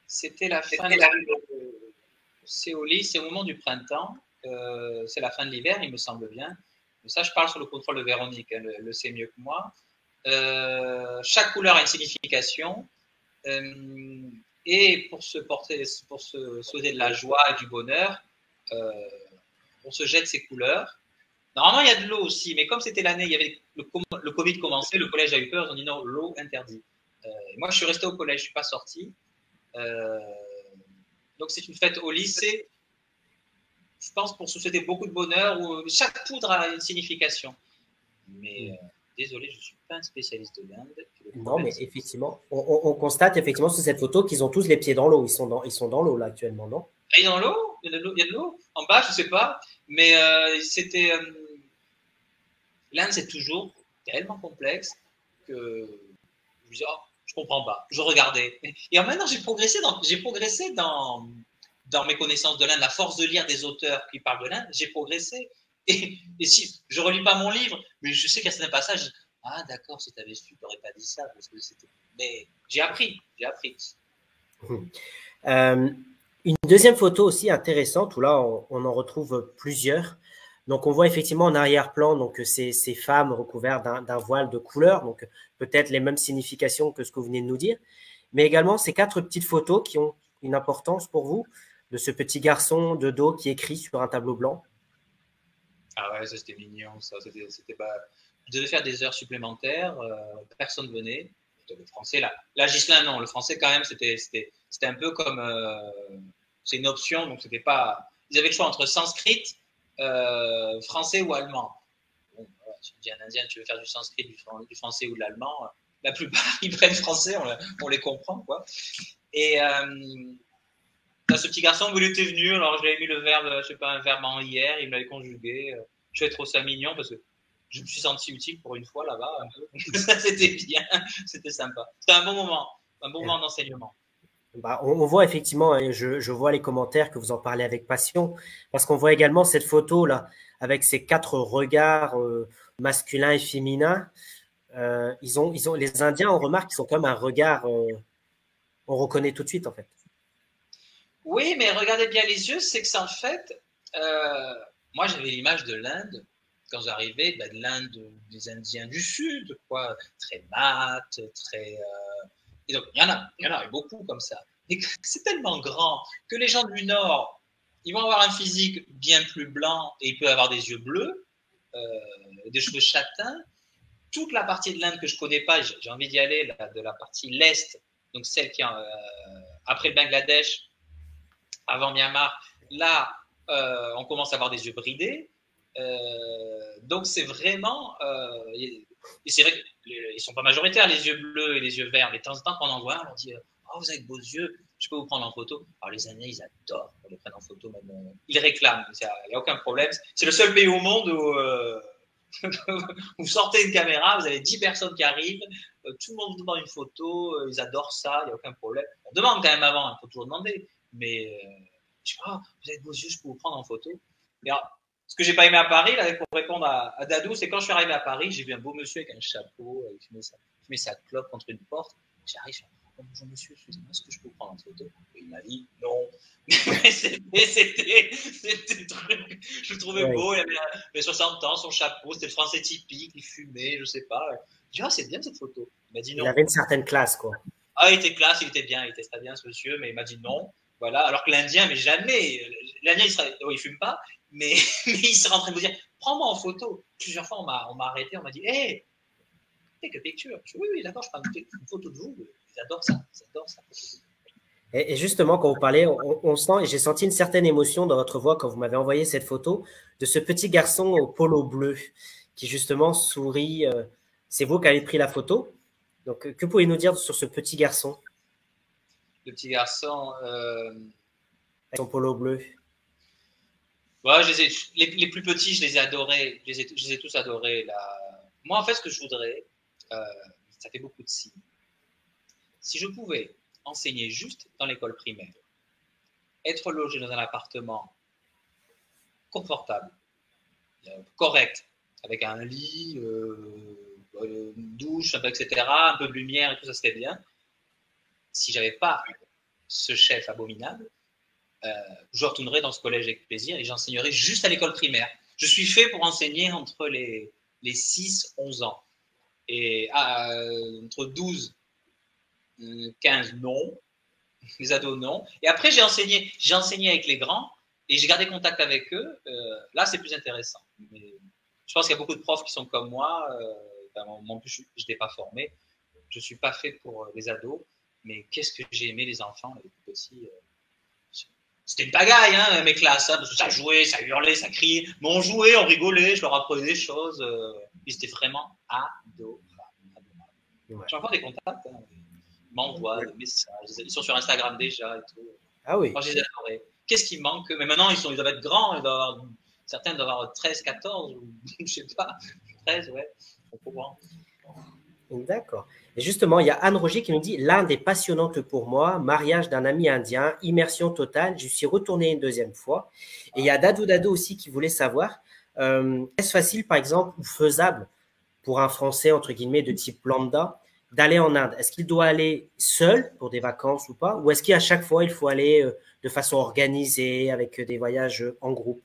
C'était la fin c'est au lit, c'est au moment du printemps. C'est la fin de l'hiver, il me semble bien. Mais ça, je parle sur le contrôle de Véronique, elle le sait mieux que moi. Chaque couleur a une signification. Et pour se souhaiter de la joie et du bonheur, on se jette ces couleurs. Normalement, il y a de l'eau aussi, mais comme c'était l'année, il y avait le Covid commençait, le collège a eu peur, ils ont dit non, l'eau interdit. Moi, je suis resté au collège, je ne suis pas sorti. Donc, c'est une fête au lycée, je pense, pour se souhaiter beaucoup de bonheur, où chaque poudre a une signification. Mais désolé, je ne suis pas un spécialiste de l'Inde.
Non, mais effectivement, on constate effectivement sur cette photo qu'ils ont tous les pieds dans l'eau. Ils sont dans l'eau là actuellement, non?
Il y a dans l'eau, il y a de l'eau. En bas, je ne sais pas. Mais c'était. L'Inde, c'est toujours tellement complexe que je me dis, oh, je ne comprends pas. Je regardais. Et maintenant, j'ai progressé dans mes connaissances de l'Inde, la force de lire des auteurs qui parlent de l'Inde. J'ai progressé. Et si je ne relis pas mon livre, mais je sais qu'il y a certains passages. Ah, d'accord, si tu avais su, tu n'aurais pas dit ça. Parce que mais j'ai appris.
Une deuxième photo aussi intéressante, où là, on en retrouve plusieurs. Donc, on voit effectivement en arrière-plan donc ces femmes recouvertes d'un voile de couleur, donc peut-être les mêmes significations que ce que vous venez de nous dire, mais également ces 4 petites photos qui ont une importance pour vous, de ce petit garçon de dos qui écrit sur un tableau blanc.
Ah ouais, ça c'était mignon, ça. C'était pas... Je devais faire des heures supplémentaires, personne venait. Le français, là, Ghislain, non, le français quand même, c'était un peu comme... c'est une option, donc c'était pas... Ils avaient le choix entre sanskrit, français ou allemand. Bon, voilà, si tu dis un Indien, tu veux faire du sanskrit, du français ou de l'allemand, la plupart, ils prennent français, on les comprend, quoi. Et ce petit garçon, il était venu, alors je lui avais mis le verbe, je sais pas, un verbe en hier, il me l'avait conjugué. Je trouvais trop ça mignon parce que je me suis senti utile pour une fois là-bas. C'était bien, c'était sympa. C'était un bon moment d'enseignement.
Bah, on voit effectivement, et je vois les commentaires que vous en parlez avec passion, parce qu'on voit également cette photo-là, avec ces 4 regards masculins et féminins. Les Indiens, on remarque qu'ils ont comme un regard, on reconnaît tout de suite en fait.
Oui, mais regardez bien les yeux, c'est que c'est en fait, moi j'avais l'image de l'Inde, quand j'arrivais, de l'Inde des Indiens du Sud, quoi, très mat, très... Et donc, il y en a beaucoup comme ça. Mais c'est tellement grand que les gens du Nord, ils vont avoir un physique bien plus blanc et ils peuvent avoir des yeux bleus, des cheveux châtains. Toute la partie de l'Inde que je ne connais pas, j'ai envie d'y aller, de la partie l'Est, donc celle qui est après le Bangladesh, avant Myanmar, là, on commence à avoir des yeux bridés. Donc, c'est vraiment... et c'est vrai qu'ils ne sont pas majoritaires, les yeux bleus et les yeux verts. Mais de temps en temps, quand on en voit un, on leur dit « Oh, vous avez de beaux yeux, je peux vous prendre en photo ?» Alors, les Indiens, ils adorent qu'on les prenne en photo. Même, ils réclament, il n'y a aucun problème. C'est le seul pays au monde où vous sortez une caméra, vous avez 10 personnes qui arrivent, tout le monde vous demande une photo, ils adorent ça, il n'y a aucun problème. On demande quand même avant, il faut toujours demander. Mais je sais pas, vous avez de beaux yeux, je peux vous prendre en photo. Mais alors, ce que j'ai pas aimé à Paris, là, pour répondre à Dadou, c'est quand je suis arrivé à Paris, j'ai vu un beau monsieur avec un chapeau, il met sa clope contre une porte. J'arrive, je dis oh, bonjour monsieur, excusez-moi, est-ce que je peux vous prendre en photo? Et il m'a dit non. Mais c'était truc. Je le trouvais beau, il avait 60 ans, son chapeau, c'était le français typique, il fumait, je sais pas. Je dis ah, c'est bien cette photo. Il m'a dit non.
Il avait une certaine classe, quoi.
Ah, il était classe, il était bien, il était très bien ce monsieur, mais il m'a dit non. Voilà, alors que l'Indien, mais jamais. L'Indien, il fume pas, mais il serait en train de me dire prends-moi en photo. Plusieurs fois, on m'a arrêté, on m'a dit hey, take a picture. Je dis, oui, d'accord, je prends une photo de vous. Ils adorent ça.
Et justement, quand vous parlez, on sent, et j'ai senti une certaine émotion dans votre voix quand vous m'avez envoyé cette photo de ce petit garçon au polo bleu qui justement sourit. C'est vous qui avez pris la photo. Donc, que pouvez-vous nous dire sur ce petit garçon?
Le petit garçon.
Son polo bleu.
Ouais, les plus petits, je les ai adorés. Je les ai tous adorés. Là. Moi, en fait, ce que je voudrais, ça fait beaucoup de signes. Si je pouvais enseigner juste dans l'école primaire, être logé dans un appartement confortable, correct, avec un lit, une douche, un peu, etc., un peu de lumière et tout, ça serait bien. Si j'avais pas ce chef abominable, je retournerais dans ce collège avec plaisir et j'enseignerais juste à l'école primaire. Je suis fait pour enseigner entre les 6-11 ans. Et entre 12 15, non. Les ados, non. Et après, j'ai enseigné avec les grands et j'ai gardé contact avec eux. Là, c'est plus intéressant. Mais je pense qu'il y a beaucoup de profs qui sont comme moi. En plus, je n'étais pas formé. Je ne suis pas fait pour les ados. Mais qu'est-ce que j'ai aimé les enfants, les plus petits. C'était une pagaille, hein, mes classes. Hein, parce que ça jouait, ça hurlait, ça criait. Mais on jouait, on rigolait, je leur apprenais des choses. Ils étaient vraiment adorables. Ouais. J'ai encore des contacts. Hein. Ils m'envoient des messages. Ils sont sur Instagram déjà et tout.
Ah oui.
Moi, je les adorais. Qu'est-ce qui manque? Mais maintenant, ils doivent être grands. Certains doivent avoir 13, 14, ou je ne sais pas. 13, ouais. Au courant.
D'accord. Et justement, il y a Anne Roger qui nous dit « L'Inde est passionnante pour moi, mariage d'un ami indien, immersion totale, je suis retourné une deuxième fois. » Et il y a Dadou Dado aussi qui voulait savoir est-ce facile, par exemple, ou faisable pour un Français, entre guillemets, de type lambda, d'aller en Inde? Est-ce qu'il doit aller seul pour des vacances ou pas? Ou est-ce qu'à chaque fois, il faut aller de façon organisée, avec des voyages en groupe?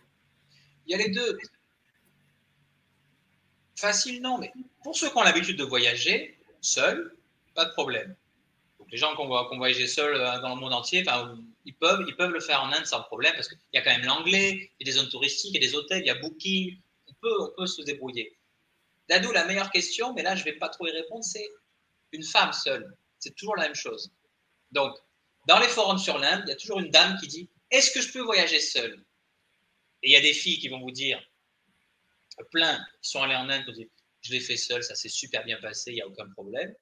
Il y a les deux. Facile, non, mais pour ceux qui ont l'habitude de voyager seuls, pas de problème. Donc, les gens qui ont voyagé seuls dans le monde entier, ils peuvent le faire en Inde sans problème parce qu'il y a quand même l'anglais, il y a des zones touristiques, il y a des hôtels, il y a Booking, on peut se débrouiller. Dadou, la meilleure question, mais là, je ne vais pas trop y répondre, c'est une femme seule. C'est toujours la même chose. Donc, dans les forums sur l'Inde, il y a toujours une dame qui dit « Est-ce que je peux voyager seule ?» Et il y a des filles qui vont vous dire, plein, qui sont allées en Inde, qui disent « Je l'ai fait seule, ça s'est super bien passé, il n'y a aucun problème. »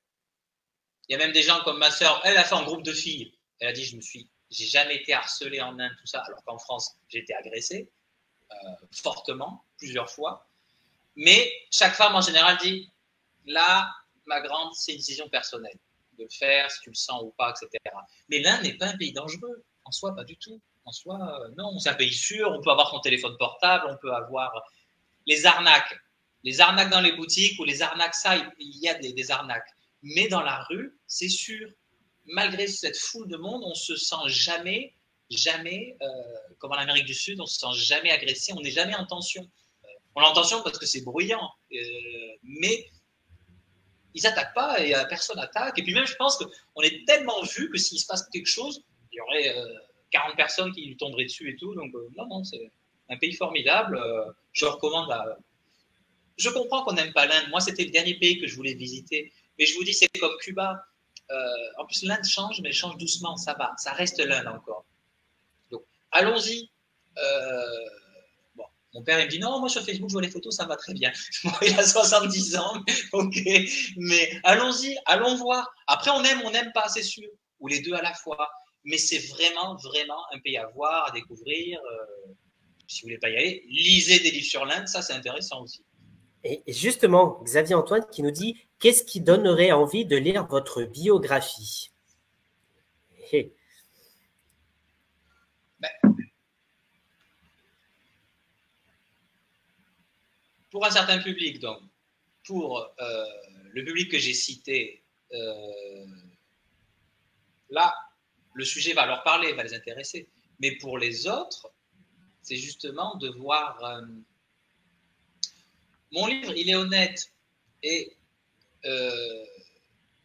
Il y a même des gens comme ma sœur, elle a fait un groupe de filles. Elle a dit « J'ai jamais été harcelée en Inde, tout ça, alors qu'en France, j'ai été agressée fortement, plusieurs fois. » Mais chaque femme, en général, dit « Là, ma grande, c'est une décision personnelle. De le faire, si tu le sens ou pas, etc. » Mais l'Inde n'est pas un pays dangereux. En soi, pas du tout. En soi, non, c'est un pays sûr. On peut avoir son téléphone portable, on peut avoir les arnaques. Les arnaques dans les boutiques ou les arnaques, ça, il y a des arnaques. Mais dans la rue, c'est sûr. Malgré cette foule de monde, on se sent jamais, comme en Amérique du Sud, on se sent jamais agressé, on n'est jamais en tension. On est en tension parce que c'est bruyant, mais ils n'attaquent pas et personne n'attaque. Et puis même, je pense qu'on est tellement vu que s'il se passe quelque chose, il y aurait 40 personnes qui lui tomberaient dessus et tout. Donc non, c'est un pays formidable. Je recommande Je comprends qu'on n'aime pas l'Inde. Moi, c'était le dernier pays que je voulais visiter. Mais je vous dis, c'est comme Cuba. En plus, l'Inde change, mais elle change doucement. Ça va. Ça reste l'Inde encore. Donc, allons-y. Bon, mon père, il me dit, non, moi, sur Facebook, je vois les photos, ça va très bien. Bon, il a 70 ans. OK. Mais allons-y. Allons voir. Après, on n'aime pas, c'est sûr. Ou les deux à la fois. Mais c'est vraiment, vraiment un pays à voir, à découvrir. Si vous ne voulez pas y aller, lisez des livres sur l'Inde. Ça, c'est intéressant aussi.
Et justement, Xavier Antoine qui nous dit « Qu'est-ce qui donnerait envie de lire votre biographie ?»
Pour un certain public, donc, pour le public que j'ai cité, là, le sujet va leur parler, va les intéresser. Mais pour les autres, c'est justement de voir... mon livre, il est honnête et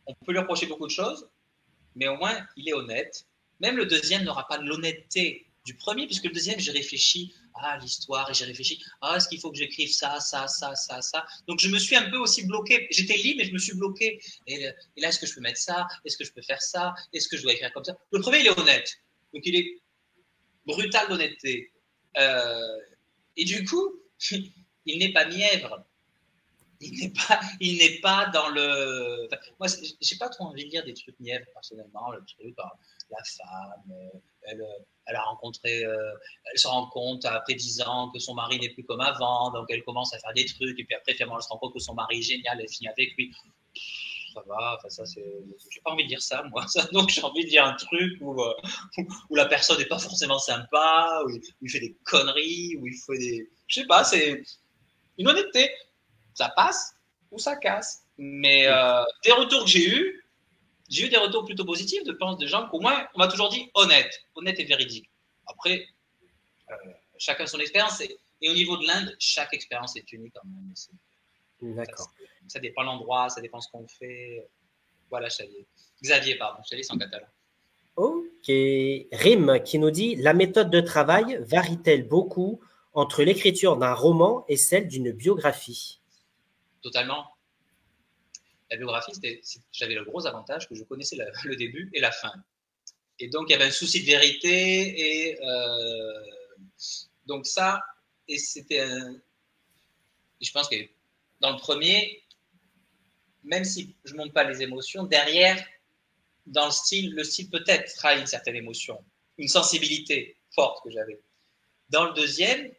on peut lui reprocher beaucoup de choses, mais au moins, il est honnête. Même le deuxième n'aura pas l'honnêteté du premier, puisque le deuxième, j'ai réfléchi à l'histoire et j'ai réfléchi est-ce qu'il faut que j'écrive ça. Donc, je me suis un peu aussi bloqué. J'étais libre, mais je me suis bloqué. Et là, est-ce que je peux mettre ça? Est-ce que je peux faire ça? Est-ce que je dois écrire comme ça? Le premier, il est honnête. Donc, il est brutal d'honnêteté. Et du coup, il n'est pas mièvre. Il n'est pas dans le... Enfin, moi, j'ai pas trop envie de lire des trucs mièvres, personnellement. Le truc, la femme, elle a rencontré... elle se rend compte, après 10 ans, que son mari n'est plus comme avant, donc elle commence à faire des trucs, et puis après, finalement, elle se rend compte que son mari est génial, elle finit avec lui. Ça va, enfin, ça, c'est... J'ai pas envie de dire ça, moi. Donc, j'ai envie de dire un truc où la personne n'est pas forcément sympa, où il fait des conneries, où il fait des... Je sais pas, c'est une honnêteté. Ça passe ou ça casse. Mais des retours que j'ai eu des retours plutôt positifs de gens qu'au moins, on m'a toujours dit honnête et véridique. Après, chacun son expérience. Et au niveau de l'Inde, chaque expérience est unique quand même.
D'accord.
Ça dépend de l'endroit, ça dépend de ce qu'on fait. Voilà, Xavier, pardon. Xavier, c'est en catalan.
Ok. Rim qui nous dit, la méthode de travail varie-t-elle beaucoup entre l'écriture d'un roman et celle d'une biographie?
Totalement. La biographie, j'avais le gros avantage que je connaissais le début et la fin. Et donc, il y avait un souci de vérité. Et donc ça, et c'était je pense que dans le premier, même si je ne montre pas les émotions, derrière, dans le style peut-être trahit une certaine émotion, une sensibilité forte que j'avais. Dans le deuxième,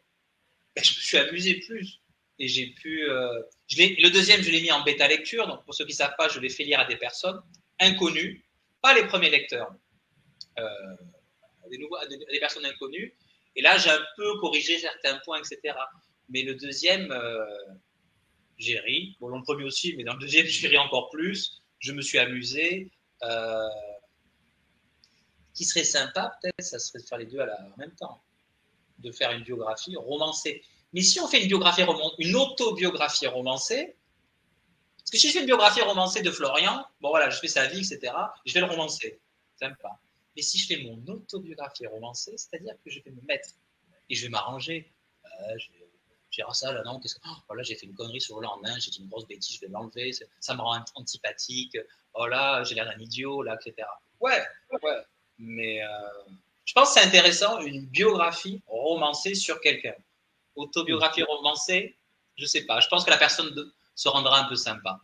je me suis amusé plus. Et j'ai pu. Le deuxième, je l'ai mis en bêta lecture. Donc, pour ceux qui ne savent pas, je l'ai fait lire à des personnes inconnues, pas les premiers lecteurs, à des personnes inconnues. Et là, j'ai un peu corrigé certains points, etc. Mais le deuxième, j'ai ri. Bon, dans le premier aussi, mais dans le deuxième, j'ai ri encore plus. Je me suis amusé. Qui serait sympa, peut-être, ça serait de faire les deux en même temps. De faire une biographie romancée. Mais si on fait une autobiographie romancée, parce que si je fais une biographie romancée de Florian, bon voilà, je fais sa vie, etc., je vais le romancer. Sympa. Mais si je fais mon autobiographie romancée, c'est-à-dire que je vais me mettre et je vais m'arranger. Je vais dire ça, là, non, voilà, j'ai fait une connerie sur le lendemain, j'ai dit une grosse bêtise, je vais l'enlever, ça me rend antipathique, oh là, j'ai l'air d'un idiot, là, etc. Ouais. Mais je pense que c'est intéressant, une biographie romancée sur quelqu'un. Autobiographie romancée, je ne sais pas. Je pense que la personne se rendra un peu sympa.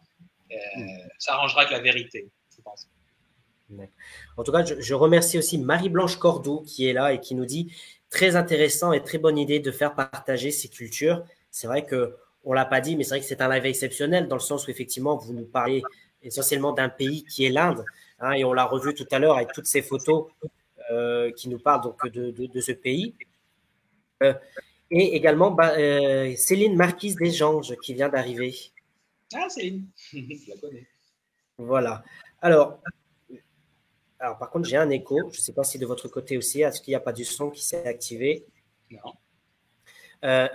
Ça arrangera avec la vérité, je pense.
En tout cas, je remercie aussi Marie-Blanche Cordoue qui est là et qui nous dit très intéressant et très bonne idée de faire partager ces cultures. C'est vrai qu'on ne l'a pas dit, mais c'est vrai que c'est un live exceptionnel dans le sens où effectivement, vous nous parlez essentiellement d'un pays qui est l'Inde. Hein, et on l'a revu tout à l'heure avec toutes ces photos qui nous parlent donc de ce pays. Et également Céline Marquise Desanges qui vient d'arriver.
Ah, Céline, je la connais.
Voilà. Alors, par contre, j'ai un écho. Je ne sais pas si de votre côté aussi, est-ce qu'il n'y a pas du son qui s'est activé?
Non.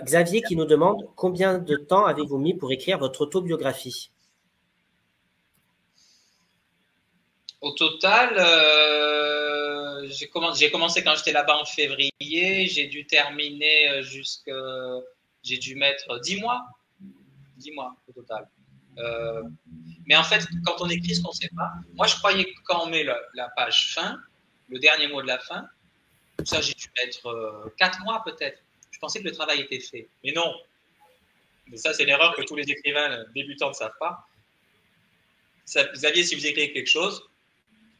Xavier qui nous demande combien de temps avez-vous mis pour écrire votre autobiographie?
Au total, j'ai commencé quand j'étais là-bas en février. J'ai dû terminer j'ai dû mettre 10 mois. 10 mois au total. Mais en fait, quand on écrit ce qu'on ne sait pas, moi je croyais que quand on met la page fin, le dernier mot de la fin, ça j'ai dû mettre 4 mois peut-être. Je pensais que le travail était fait. Mais non. Mais ça, c'est l'erreur que tous les écrivains débutants ne savent pas. Xavier, si vous écrivez quelque chose,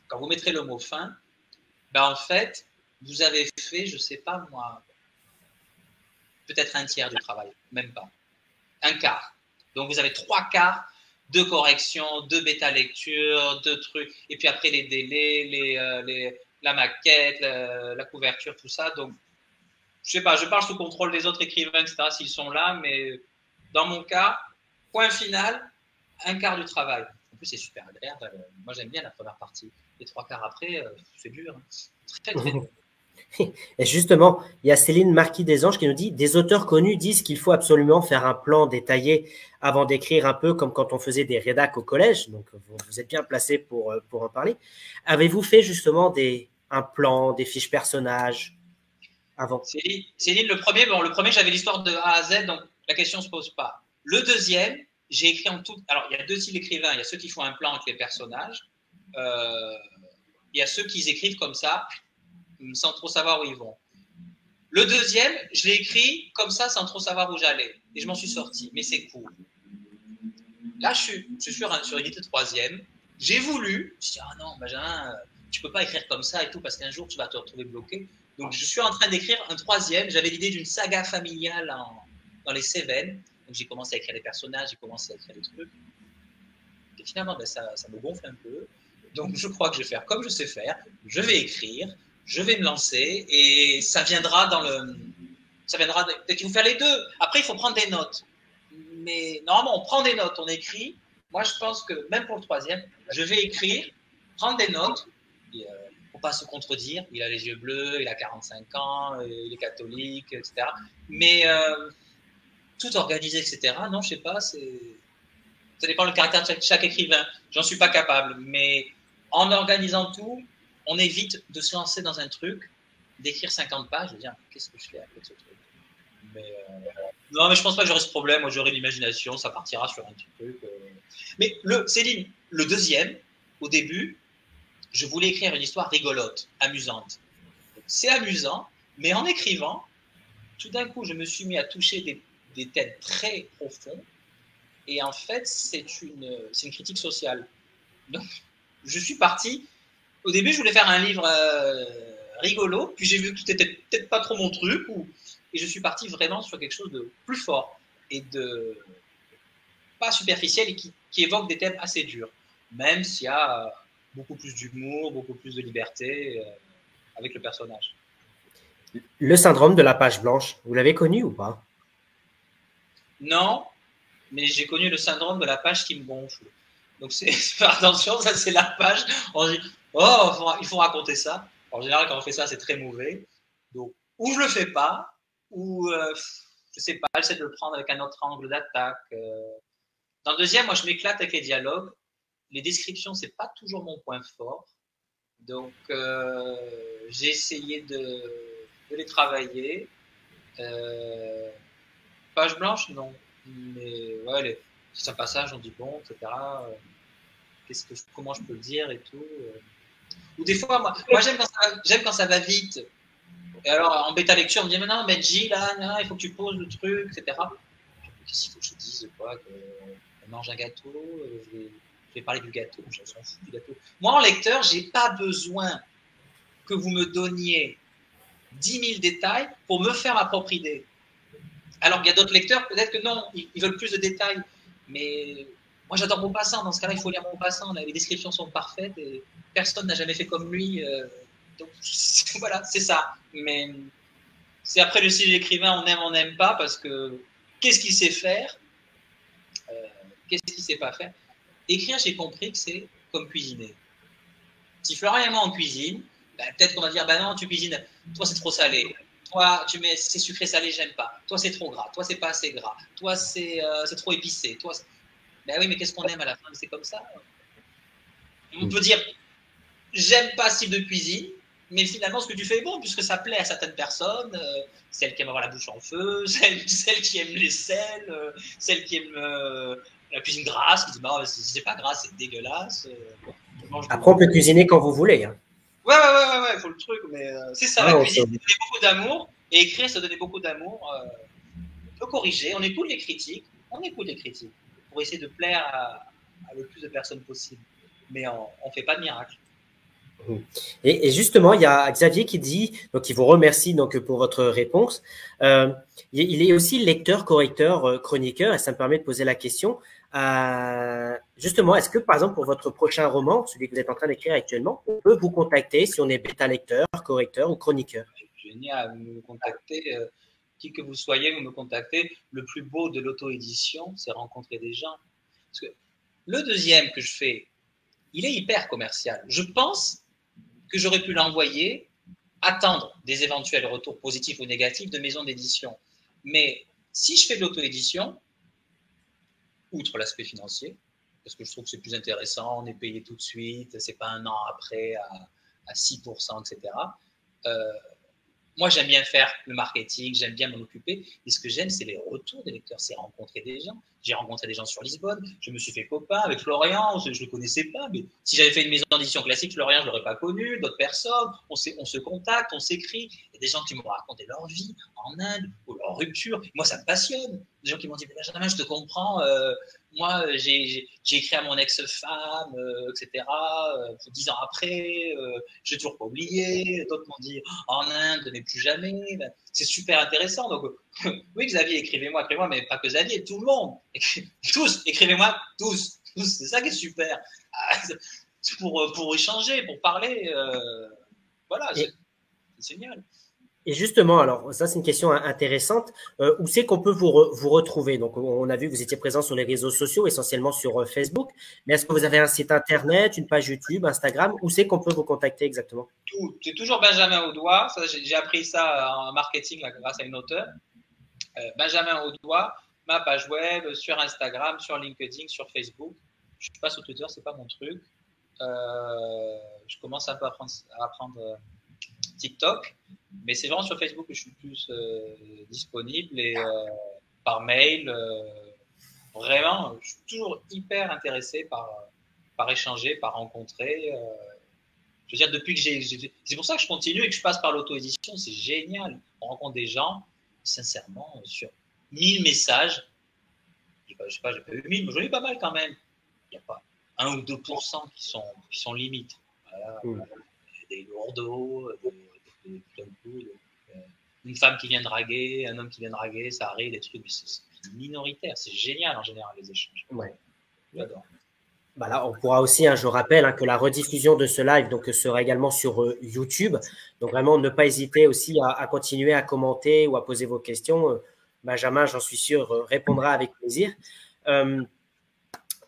quand vous mettrez le mot fin, en fait, vous avez fait, je ne sais pas moi, peut-être un tiers du travail, même pas. Un quart. Donc, vous avez 3/4 de correction, de bêta-lecture, de trucs. Et puis après, les délais, la maquette, la couverture, tout ça. Donc, je ne sais pas, je parle sous contrôle des autres écrivains, etc., s'ils sont là. Mais dans mon cas, point final, un quart du travail. En plus, c'est super agréable. Moi, j'aime bien la première partie. Les 3/4 après, c'est dur. Hein. Très, très dur.
Et justement, il y a Céline Marquis Desanges qui nous dit « Des auteurs connus disent qu'il faut absolument faire un plan détaillé avant d'écrire, un peu comme quand on faisait des rédacs au collège. » Donc, vous êtes bien placé pour en parler. Avez-vous fait justement un plan, des fiches personnages avant?
Céline, le premier, j'avais l'histoire de A à Z, donc la question ne se pose pas. Le deuxième, j'ai écrit en tout… Alors, il y a deux styles d'écrivains. Il y a ceux qui font un plan avec les personnages. Il y a ceux qui écrivent comme ça, sans trop savoir où ils vont. Le deuxième, je l'ai écrit comme ça, sans trop savoir où j'allais. Et je m'en suis sorti, mais c'est cool. Là, je suis sur une idée de troisième. J'ai voulu, je me suis dit, ah non, Benjamin, tu peux pas écrire comme ça et tout, parce qu'un jour, tu vas te retrouver bloqué. Donc, je suis en train d'écrire un troisième. J'avais l'idée d'une saga familiale dans les Cévennes. Donc, j'ai commencé à écrire les personnages, j'ai commencé à écrire les trucs. Et finalement, ça me gonfle un peu. Donc, je crois que je vais faire comme je sais faire. Je vais écrire. Je vais me lancer et ça viendra dès qu'il faut faire les deux. Après, il faut prendre des notes. Mais normalement, on prend des notes, on écrit Moi, je pense que même pour le troisième, je vais écrire, prendre des notes, pour pas se contredire. Il a les yeux bleus, il a 45 ans, il est catholique, etc. Mais tout organisé, etc. Non, je sais pas, ça dépend du caractère de chaque écrivain. J'en suis pas capable. Mais en organisant tout, on évite de se lancer dans un truc, d'écrire 50 pages, de dire qu'est-ce que je fais avec ce truc. Mais non, mais je pense pas que j'aurai ce problème. Moi, j'aurai l'imagination, ça partira sur un petit truc. Mais Céline, le deuxième, au début, je voulais écrire une histoire rigolote, amusante. C'est amusant, mais en écrivant, tout d'un coup, je me suis mis à toucher des thèmes très profonds. Et en fait, c'est une critique sociale. Donc, je suis parti. Au début, je voulais faire un livre rigolo, puis j'ai vu que c'était peut-être pas trop mon truc, et je suis parti vraiment sur quelque chose de plus fort et de pas superficiel et qui évoque des thèmes assez durs, même s'il y a beaucoup plus d'humour, beaucoup plus de liberté avec le personnage.
Le syndrome de la page blanche, vous l'avez connu ou pas?
Non, mais j'ai connu le syndrome de la page qui me gonfle. Donc, attention, ça c'est la page. On dit, oh, il faut raconter ça. En général, quand on fait ça, c'est très mauvais. Donc, ou je le fais pas, ou je sais pas, j'essaie de le prendre avec un autre angle d'attaque. Dans le deuxième, moi, je m'éclate avec les dialogues. Les descriptions, c'est pas toujours mon point fort. Donc, j'ai essayé de les travailler. Page blanche, non. Mais ouais, c'est un passage, on dit bon, etc. Comment je peux le dire et tout. Ou des fois, moi j'aime quand ça va vite. Et alors, en bêta lecture, on me dit, mais non, Benji, là, il faut que tu poses le truc, etc. Qu'est-ce qu'il faut que je te dise, quoi, qu'on mange un gâteau, je vais parler du gâteau, je s'en fous du gâteau. Moi, en lecteur, j'ai pas besoin que vous me donniez 10 000 détails pour me faire ma propre idée. Alors qu'il y a d'autres lecteurs, peut-être que non, ils veulent plus de détails. Mais moi, j'adore Maupassant. Dans ce cas-là, il faut lire Maupassant. Les descriptions sont parfaites et personne n'a jamais fait comme lui. Donc, voilà, c'est ça. Mais c'est après le style d'écrivain, on n'aime pas, parce que qu'est-ce qu'il sait faire, qu'est-ce qu'il ne sait pas faire. Écrire, j'ai compris que c'est comme cuisiner. Si Florian et moi on cuisine, peut-être qu'on va dire, non, tu cuisines, toi c'est trop salé. Toi, tu mets c'est sucré salé, j'aime pas. Toi, c'est trop gras. Toi, c'est pas assez gras. Toi, c'est trop épicé. Toi, oui, mais qu'est-ce qu'on aime à la fin? C'est comme ça. On peut dire, j'aime pas ce type de cuisine, mais finalement, ce que tu fais est bon, puisque ça plaît à certaines personnes, celles qui aiment avoir la bouche en feu, celles qui aiment les sels, celles qui aiment la cuisine grasse, qui disent, non, c'est pas gras, c'est dégueulasse.
Après, on peut cuisiner quand vous voulez. Hein.
Ouais, il faut le truc, mais c'est ça, la cuisine, ça donnait beaucoup d'amour, et écrire, ça donnait beaucoup d'amour. On peut corriger, on écoute les critiques, pour essayer de plaire à le plus de personnes possible. Mais on ne fait pas de miracle.
Et justement, il y a Xavier qui dit, donc il vous remercie donc pour votre réponse. Il est aussi lecteur, correcteur, chroniqueur, et ça me permet de poser la question. Justement, est-ce que par exemple pour votre prochain roman, celui que vous êtes en train d'écrire actuellement, on peut vous contacter si on est bêta lecteur, correcteur ou chroniqueur?
Génial, vous me contactez, qui que vous soyez, vous me contactez. Le plus beau de l'auto-édition, c'est rencontrer des gens. Parce que le deuxième que je fais, il est hyper commercial. Je pense que j'aurais pu l'envoyer, attendre des éventuels retours positifs ou négatifs de maisons d'édition. Mais si je fais de l'auto-édition, outre l'aspect financier, parce que je trouve que c'est plus intéressant, on est payé tout de suite, c'est pas un an après à 6%, etc. Moi, j'aime bien faire le marketing, j'aime bien m'en occuper. Et ce que j'aime, c'est les retours des lecteurs, c'est rencontrer des gens. J'ai rencontré des gens sur Lisbonne, je me suis fait copain avec Florian, je ne le connaissais pas, mais si j'avais fait une maison d'édition classique, Florian, je ne l'aurais pas connu, d'autres personnes, on se contacte, on s'écrit. Il y a des gens qui m'ont raconté leur vie en Inde ou leur rupture. Moi, ça me passionne. Des gens qui m'ont dit, Benjamin, je te comprends, moi, j'ai écrit à mon ex-femme, etc. 10 ans après, je n'ai toujours pas oublié. D'autres m'ont dit, en Inde, mais plus jamais. C'est super intéressant. Donc, oui, Xavier, écrivez-moi, mais pas que Xavier, tout le monde. Tous, écrivez-moi, tous. C'est ça qui est super. Pour échanger, pour parler. Voilà, c'est génial.
Et justement, alors ça c'est une question intéressante. Où c'est qu'on peut vous retrouver? Donc on a vu que vous étiez présent sur les réseaux sociaux, essentiellement sur Facebook. Mais est-ce que vous avez un site internet, une page YouTube, Instagram? Où c'est qu'on peut vous contacter exactement?
C'est toujours Benjamin Audois. J'ai appris ça en marketing là, grâce à une auteure. Benjamin Audois, ma page web, sur Instagram, sur LinkedIn, sur Facebook. Je suis pas sur Twitter, c'est pas mon truc. Je commence un peu à apprendre TikTok, mais c'est vraiment sur Facebook que je suis plus disponible et par mail. Vraiment, je suis toujours hyper intéressé par échanger, par rencontrer. Je veux dire, depuis que c'est pour ça que je continue et que je passe par l'auto-édition, c'est génial. On rencontre des gens, sincèrement, sur 1000 messages. Je sais pas, j'ai pas eu 1000, mais j'en ai eu pas mal quand même. Il n'y a pas 1 ou 2% qui sont limites. Voilà. Des lourdeaux, une femme qui vient draguer, un homme qui vient draguer, ça arrive, des trucs, c'est minoritaire. C'est génial en général les échanges.
Ouais.
J'adore.
Bah là, on pourra aussi, je rappelle que la rediffusion de ce live donc, sera également sur YouTube. Donc vraiment, ne pas hésiter aussi à continuer à commenter ou à poser vos questions. Benjamin, j'en suis sûr, répondra avec plaisir. Il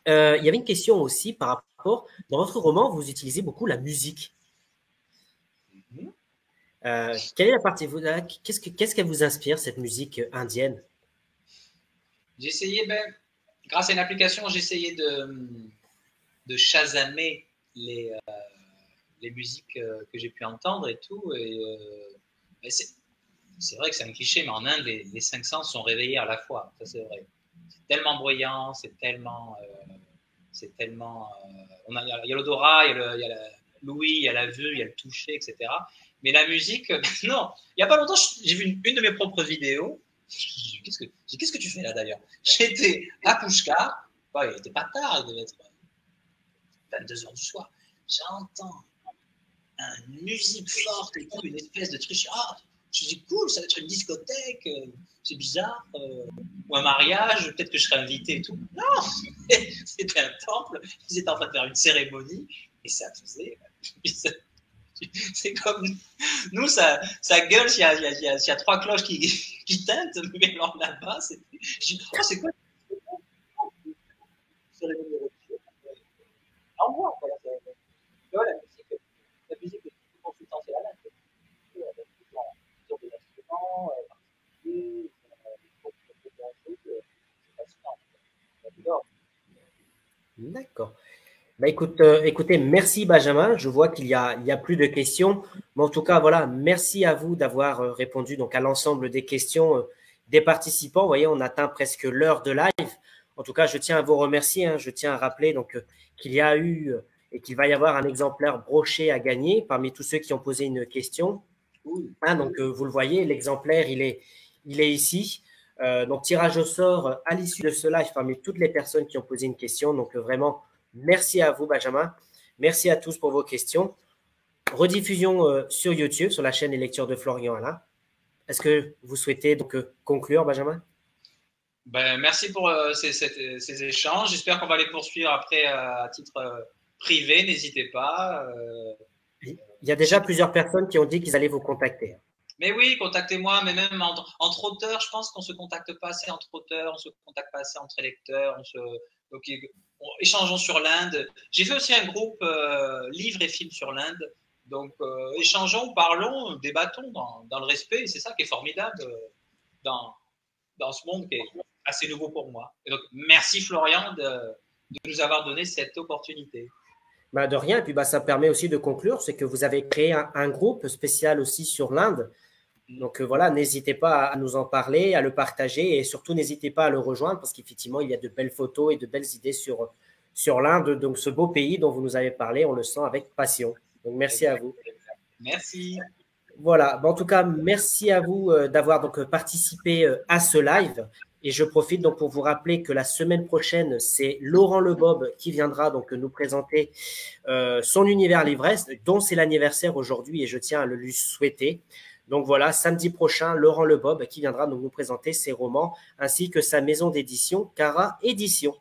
y avait une question aussi par rapport, dans votre roman, vous utilisez beaucoup la musique. Quelle est la partie, qu'est-ce qu'elle vous inspire, cette musique indienne?
J'ai essayé, grâce à une application, j'ai essayé de chasamer les musiques que j'ai pu entendre et tout. Et c'est vrai que c'est un cliché, mais en Inde, les 5 sens sont réveillés à la fois. Ça, c'est vrai. C'est tellement bruyant, c'est tellement. Il y a l'odorat, il y a l'ouïe, il y a la vue, il y a le toucher, etc. Mais la musique, non. Il n'y a pas longtemps, j'ai vu une de mes propres vidéos. Qu'est-ce que tu fais là d'ailleurs? J'étais à Pushkar. Il n'était pas tard, il devait être 22h du soir. J'entends une musique forte et tout, une espèce de truc. Je dis cool, ça va être une discothèque, c'est bizarre, ou un mariage, peut-être que je serai invité et tout. Non, c'était un temple, ils étaient en train de faire une cérémonie et ça faisait. C'est comme nous, ça gueule s'il y a 3 cloches qui tintent, mais alors là-bas, je dis, c'est quoi cérémonie religieuse? En moi, voilà, la musique de consultant, c'est la même.
D'accord. Écoutez, merci Benjamin. Je vois qu'il y a plus de questions. Mais en tout cas, voilà, merci à vous d'avoir répondu donc, à l'ensemble des questions des participants. Vous voyez, on atteint presque l'heure de live. En tout cas, je tiens à vous remercier. Je tiens à rappeler qu'il y a eu et qu'il va y avoir un exemplaire broché à gagner parmi tous ceux qui ont posé une question. Donc, vous le voyez, l'exemplaire, il est ici. Donc, tirage au sort à l'issue de ce live parmi toutes les personnes qui ont posé une question. Donc, vraiment, merci à vous, Benjamin. Merci à tous pour vos questions. Rediffusion sur YouTube, sur la chaîne Les Lectures de Florian Alain. Est-ce que vous souhaitez donc conclure, Benjamin?
Merci pour ces échanges. J'espère qu'on va les poursuivre après à titre privé. N'hésitez pas.
Il y a déjà plusieurs personnes qui ont dit qu'ils allaient vous contacter.
Mais oui, contactez-moi, mais même entre auteurs, je pense qu'on ne se contacte pas assez entre auteurs, on ne se contacte pas assez entre lecteurs, échangeons sur l'Inde. J'ai fait aussi un groupe livres et films sur l'Inde, donc échangeons, parlons, débattons dans le respect, c'est ça qui est formidable dans ce monde qui est assez nouveau pour moi. Et donc, merci Florian de nous avoir donné cette opportunité.
De rien, et puis ça permet aussi de conclure, c'est que vous avez créé un groupe spécial aussi sur l'Inde. Donc voilà, n'hésitez pas à nous en parler, à le partager et surtout n'hésitez pas à le rejoindre parce qu'effectivement, il y a de belles photos et de belles idées sur l'Inde. Donc ce beau pays dont vous nous avez parlé, on le sent avec passion. Donc merci à vous.
Merci.
Voilà, en tout cas, merci à vous d'avoir donc participé à ce live. Et je profite donc pour vous rappeler que la semaine prochaine, c'est Laurent Lebob qui viendra donc nous présenter son univers livresque, dont c'est l'anniversaire aujourd'hui et je tiens à le lui souhaiter. Donc voilà, samedi prochain, Laurent Lebob qui viendra donc nous présenter ses romans ainsi que sa maison d'édition, Cara Édition.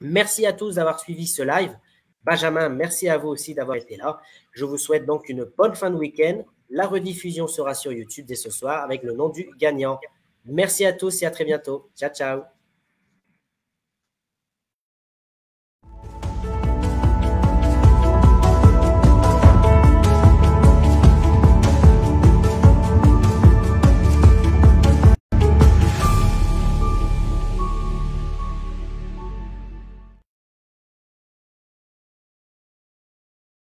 Merci à tous d'avoir suivi ce live. Benjamin, merci à vous aussi d'avoir été là. Je vous souhaite donc une bonne fin de week-end. La rediffusion sera sur YouTube dès ce soir avec le nom du gagnant. Merci à tous et à très bientôt. Ciao, ciao.